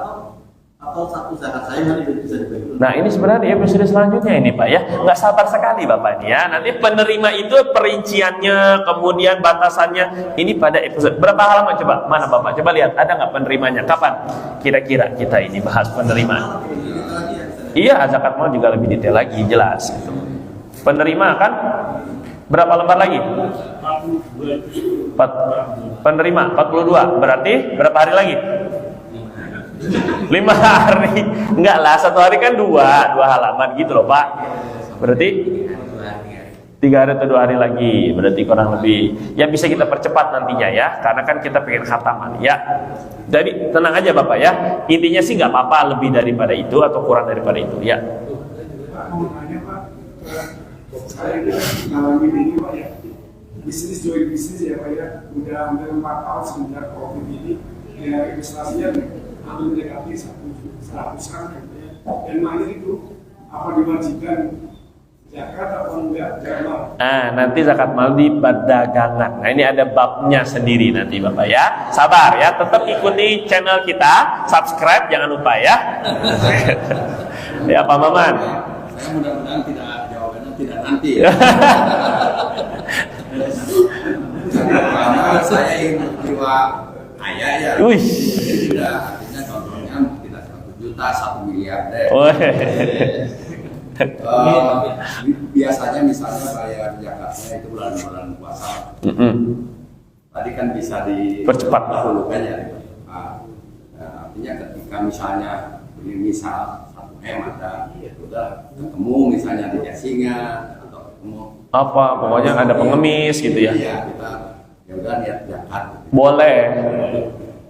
atau satu zakat saya nanti bisa dibagi. Nah, ini sebenarnya episode selanjutnya ini Pak ya. Nggak sabar sekali Bapak ini ya. Nanti penerima itu perinciannya, kemudian batasannya ini pada episode berapa halaman coba? Mana Bapak? Coba lihat ada nggak penerimanya? Kapan? Kira-kira kita ini bahas penerima. Iya, zakat mal juga lebih detail lagi, jelas. Penerima kan berapa lembar lagi? Penerima 42. Berarti berapa hari lagi? 5 hari. Enggak lah, 1 hari kan 2 halaman gitu loh Pak. Berarti 3 hari atau 2 hari lagi. Berarti kurang lebih. Ya bisa kita percepat nantinya ya, karena kan kita pengen khataman ya. Jadi tenang aja Bapak ya. Intinya sih nggak apa-apa lebih daripada itu atau kurang daripada itu ya. Pak, mau nanya Pak, saya ngalamin ini Pak ya, bisnis ya Pak ya, udah hampir 4 tahun semenjak COVID ini, ya investasinya hampir mendekati 100-an gitu ya. Dan nanya itu apa diwajibkan zakat atau enggak zakat mal? Nanti zakat mal di perdagangan. Nah, ini ada babnya sendiri nanti Bapak ya. Sabar ya, tetap ikuti channel kita, subscribe jangan lupa ya. Ya Pak Maman. Saya mudah-mudahan jawabannya tidak nanti. Karena saya ingin jiwa kaya ya. Wih. Tidak, artinya contohnya tidak 1 juta, 1 miliar deh. Biasanya misalnya bayar zakatnya itu bulan puasa. tadi kan bisa Percepat. dahulukan ya. Artinya ketika misalnya misal 1M ada, udah ketemu misalnya di casingnya atau ketemu Apa pokoknya ada pengemis gitu ya. Iya, kita ya udah niat zakat. Boleh.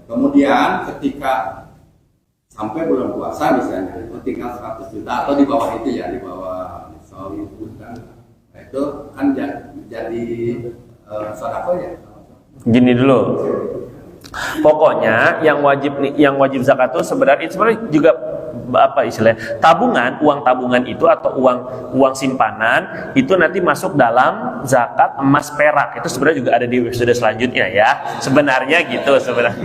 Kemudian ketika sampai bulan puasa misalnya itu tinggal 100 juta atau di bawah itu ya, di bawah soal itu kan, nah, itu kan jadi sedekah ya. Gini dulu. Pokoknya yang wajib zakat itu sebenarnya juga apa istilahnya, tabungan, uang tabungan itu atau uang simpanan itu nanti masuk dalam zakat emas perak. Itu sebenarnya juga ada di episode selanjutnya ya. Sebenarnya gitu sebenarnya.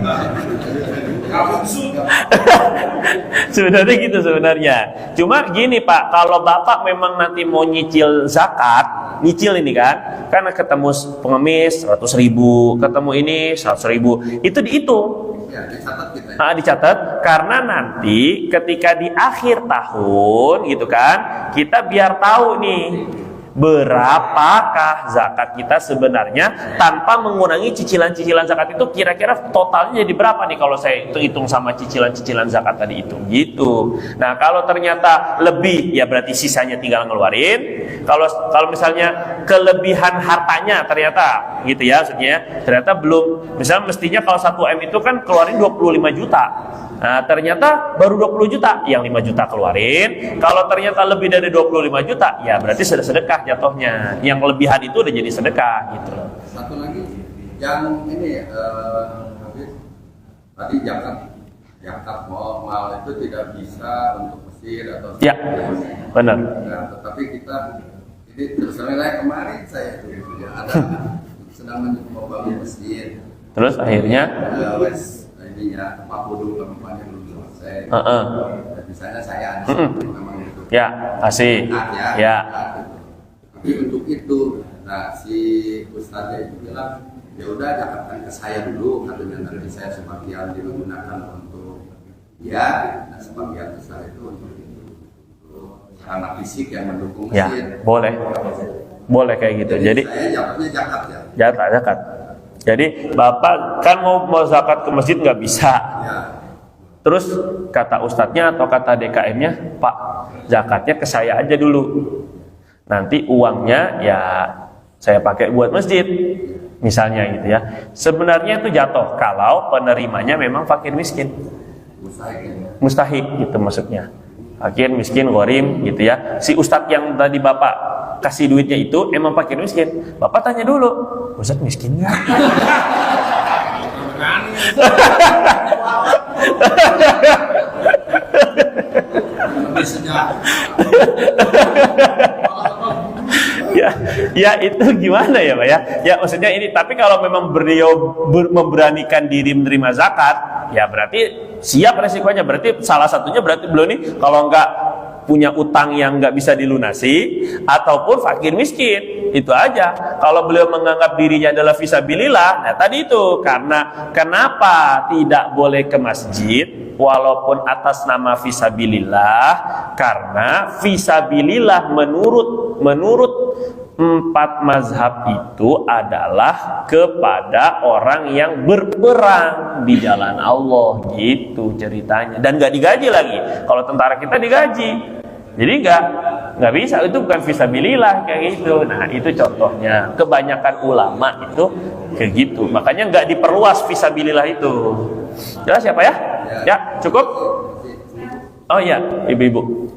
Sebenarnya gitu sebenarnya. Cuma gini Pak, kalau Bapak memang nanti mau nyicil zakat, nyicil ini kan, karena ketemu pengemis 100.000, ketemu ini 100.000, itu dihitung. Ya, dicatat kita. Nah, dicatat karena nanti ketika di akhir tahun gitu kan, kita biar tahu nih berapakah zakat kita sebenarnya tanpa mengurangi cicilan-cicilan zakat itu, kira-kira totalnya jadi berapa nih kalau saya hitung sama cicilan-cicilan zakat tadi itu gitu. Nah, kalau ternyata lebih ya berarti sisanya tinggal ngeluarin. Kalau misalnya kelebihan hartanya ternyata gitu ya, maksudnya ternyata belum, misalnya mestinya kalau 1M itu kan keluarin 25 juta. Nah, ternyata baru 20 juta, yang 5 juta keluarin. Kalau ternyata lebih dari 25 juta, ya berarti sudah sedekah jatuhnya. Yang lebihan itu udah jadi sedekah gitu loh. Satu lagi yang ini tadi zakat mal itu tidak bisa untuk mesir atau ya, benar. Nah, tetapi kita ini terus kemarin saya ada sedang membangun masjid. Terus akhirnya ininya tempat wudhu tempatnya belum selesai. Dan misalnya saya memang itu. Ya, kasih. Ya. Tapi untuk itu, nah si ustadznya itu bilang, ya udah zakatkan ke saya dulu, katanya nanti saya sebagian digunakan untuk nah sebagian besar itu untuk anak fisik yang mendukung masjid. Ya, boleh kayak gitu. Jadi saya jawabnya zakat ya. Zakat. Jadi Bapak kan mau zakat ke masjid nggak bisa. Ya. Terus kata ustadznya atau kata DKM-nya, Pak, zakatnya ke saya aja dulu. Nanti uangnya ya saya pakai buat masjid. Misalnya gitu ya. Sebenarnya itu jatuh kalau penerimanya memang fakir miskin. Mustahik gitu maksudnya. Fakir miskin gharim gitu ya. Si ustadz yang tadi Bapak kasih duitnya itu emang fakir miskin. Bapak tanya dulu, ustadz miskin nggak? ya itu gimana ya Pak ya? Ya maksudnya ini, tapi kalau memang beliau memberanikan diri menerima zakat, ya berarti siap resikonya. Berarti salah satunya berarti beliau ini kalau nggak punya utang yang nggak bisa dilunasi ataupun fakir miskin, itu aja. Kalau beliau menganggap dirinya adalah fisabilillah, nah tadi itu karena kenapa tidak boleh ke masjid walaupun atas nama fisabilillah, karena fisabilillah menurut 4 mazhab itu adalah kepada orang yang berperang di jalan Allah, gitu ceritanya. Dan nggak digaji lagi. Kalau tentara kita digaji, jadi nggak bisa, itu bukan fisabilillah kayak gitu. Nah itu contohnya. Kebanyakan ulama itu kayak gitu. Makanya nggak diperluas fisabilillah itu. Jelas siapa ya? Ya cukup. Oh iya, ibu-ibu.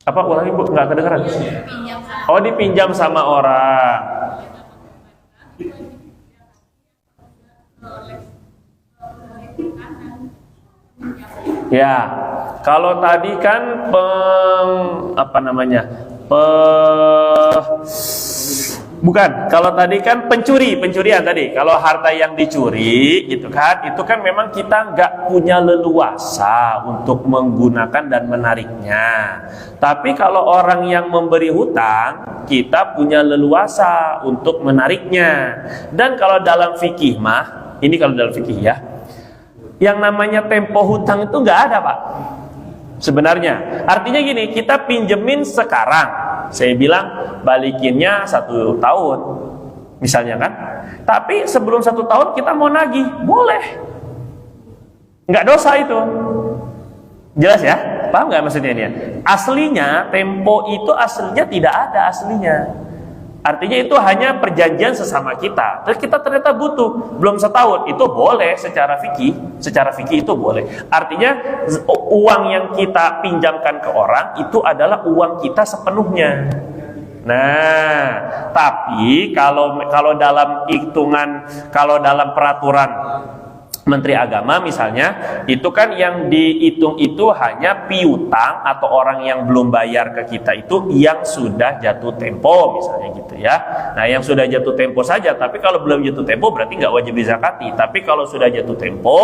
Apa ulang ibu? Nggak kedengeran. Oh dipinjam sama orang. Ya, kalau tadi kan bukan, kalau tadi kan pencurian tadi. Kalau harta yang dicuri gitu kan, itu kan memang kita nggak punya leluasa untuk menggunakan dan menariknya. Tapi kalau orang yang memberi hutang, kita punya leluasa untuk menariknya. Dan kalau dalam fikih ini kalau dalam fikih ya, yang namanya tempo hutang itu nggak ada Pak. sebenarnya. Artinya gini, kita pinjemin sekarang, saya bilang balikinnya 1 tahun, misalnya kan. Tapi sebelum 1 tahun kita mau nagih, boleh, nggak dosa itu. Jelas ya? Paham nggak maksudnya ini? Aslinya tempo itu aslinya tidak ada aslinya. Artinya itu hanya perjanjian sesama kita. Terus kita ternyata butuh belum setahun, itu boleh secara fikih itu boleh. Artinya uang yang kita pinjamkan ke orang itu adalah uang kita sepenuhnya. Nah, tapi kalau dalam hitungan, kalau dalam peraturan Menteri Agama misalnya, itu kan yang dihitung itu hanya piutang atau orang yang belum bayar ke kita itu yang sudah jatuh tempo misalnya gitu ya. Nah, yang sudah jatuh tempo saja, tapi kalau belum jatuh tempo berarti nggak wajib dizakati. Tapi kalau sudah jatuh tempo,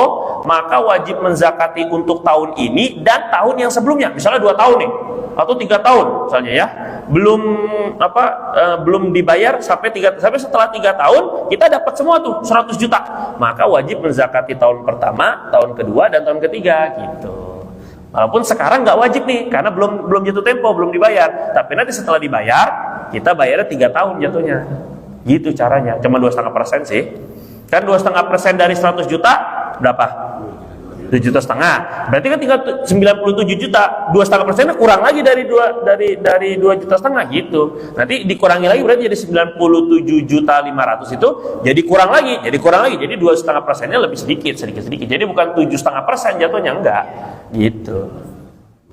maka wajib menzakati untuk tahun ini dan tahun yang sebelumnya. Misalnya 2 tahun nih atau 3 tahun misalnya ya, belum dibayar sampai setelah 3 tahun kita dapat semua tuh 100 juta, maka wajib menzakati tahun pertama, tahun kedua, dan tahun ketiga gitu. Walaupun sekarang nggak wajib nih karena belum jatuh tempo, belum dibayar, tapi nanti setelah dibayar kita bayarnya 3 tahun jatuhnya gitu caranya. Cuma 2,5% sih, kan 2,5% dari 100 juta berapa? 2,5 juta. Berarti kan tinggal 97 juta. 2,5% kurang lagi dari 2,5 juta gitu. Nanti dikurangi lagi berarti jadi 97.500.000 itu jadi kurang lagi. Jadi 2,5%-nya lebih sedikit. Jadi bukan 7,5% jatuhnya, enggak. Gitu.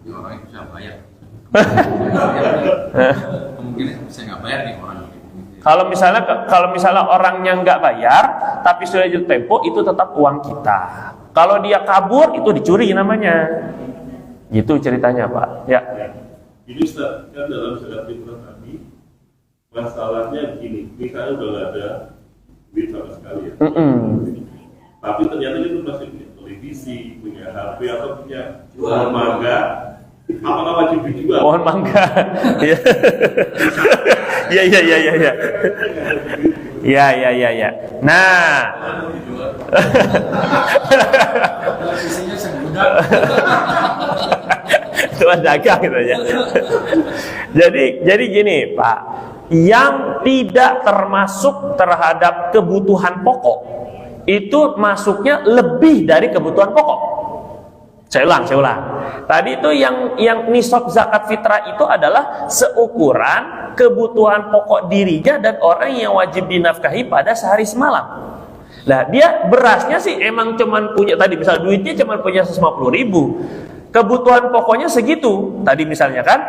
Jadi orangnya bisa bayar. Kemungkinan bisa nggak bayar nih orang. Kalau misalnya orangnya nggak bayar tapi sudah jatuh tempo, itu tetap uang kita. Kalau dia kabur itu dicuri namanya. Gitu ceritanya, Pak. Ya. Jadi Ustaz, kan dalam zakat fitrah tadi masalahnya begini, misalnya udah nggak ada duit sama sekali ya. Tapi ternyata itu masih punya televisi, punya HP atau punya pohon mangga. Apakah wajib dijual? Pohon mangga. Ya. Nah, Televisinya segudang. itu dagang gitu ya. Jadi gini, Pak, yang tidak termasuk terhadap kebutuhan pokok itu masuknya lebih dari kebutuhan pokok. Saya ulang. Tadi itu yang nisab zakat fitrah itu adalah seukuran kebutuhan pokok dirinya dan orang yang wajib dinafkahi pada sehari semalam. Nah, dia berasnya sih emang cuman punya, tadi misal duitnya cuman punya 150.000. Kebutuhan pokoknya segitu tadi misalnya kan.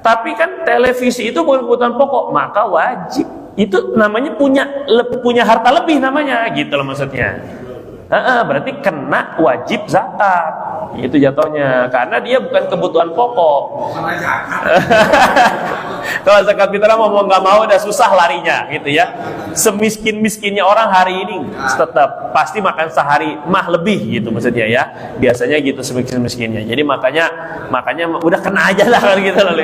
Tapi kan televisi itu bukan kebutuhan pokok, maka wajib. Itu namanya punya harta lebih namanya, gitu loh maksudnya. Berarti kena wajib zakat. Itu jatuhnya karena dia bukan kebutuhan pokok. Kalau zakat fitrah mau nggak mau udah susah larinya gitu ya. Semiskin-miskinnya orang hari ini tetap pasti makan sehari mah lebih gitu maksudnya ya. Biasanya gitu semiskin-miskinnya. Jadi makanya udah kena aja lah kan gitu loh.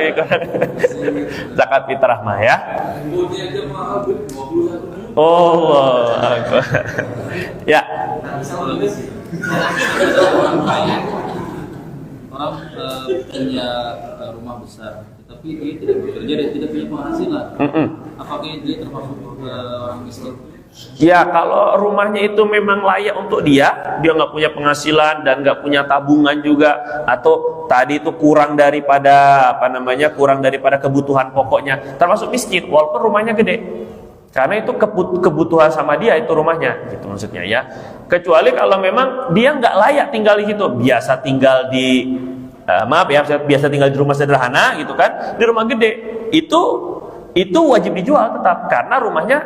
Zakat fitrah mah ya. Oh, ya. Orang punya rumah besar, tapi dia tidak bekerja dan tidak punya penghasilan. Apakah dia termasuk orang miskin? Ya, kalau rumahnya itu memang layak untuk dia nggak punya penghasilan dan nggak punya tabungan juga, atau tadi itu kurang daripada kebutuhan pokoknya, termasuk miskin walaupun rumahnya gede. Karena itu kebutuhan sama dia itu rumahnya, gitu maksudnya ya. Kecuali kalau memang dia nggak layak tinggal di situ, biasa tinggal di biasa tinggal di rumah sederhana gitu kan, di rumah gede, itu wajib dijual tetap karena rumahnya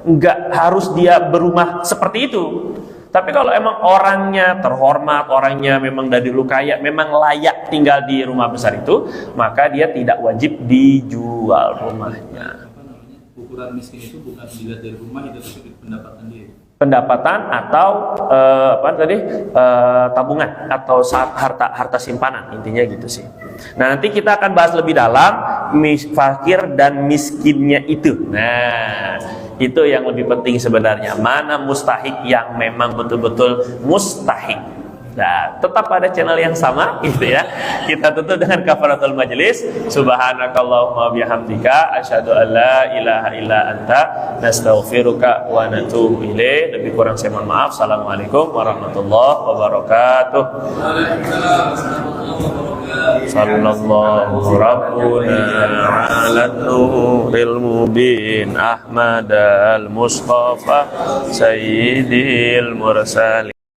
nggak harus dia berumah seperti itu. Tapi kalau emang orangnya terhormat, orangnya memang dari dulu kaya, memang layak tinggal di rumah besar itu, maka dia tidak wajib dijual rumahnya. Ukuran miskin itu bukan dilihat dari rumah itu, tapi pendapatan dia. Pendapatan atau tabungan atau harta simpanan, intinya gitu sih. Nah, nanti kita akan bahas lebih dalam fakir dan miskinnya itu. Nah, itu yang lebih penting sebenarnya. Mana mustahik yang memang betul-betul mustahik. Nah, tetap pada channel yang sama gitu ya. Kita tutup dengan kafaratul majlis. Subhanakallahumma bihamdika asyhadu an la ilaha illa anta nastaghfiruka wa natubu ilaik. Lebih kurang saya mohon maaf. Assalamualaikum warahmatullahi wabarakatuh. Sallallahu rabbuna ala nuril mubin Ahmad al-Mustafa Sayyidil Mursalin.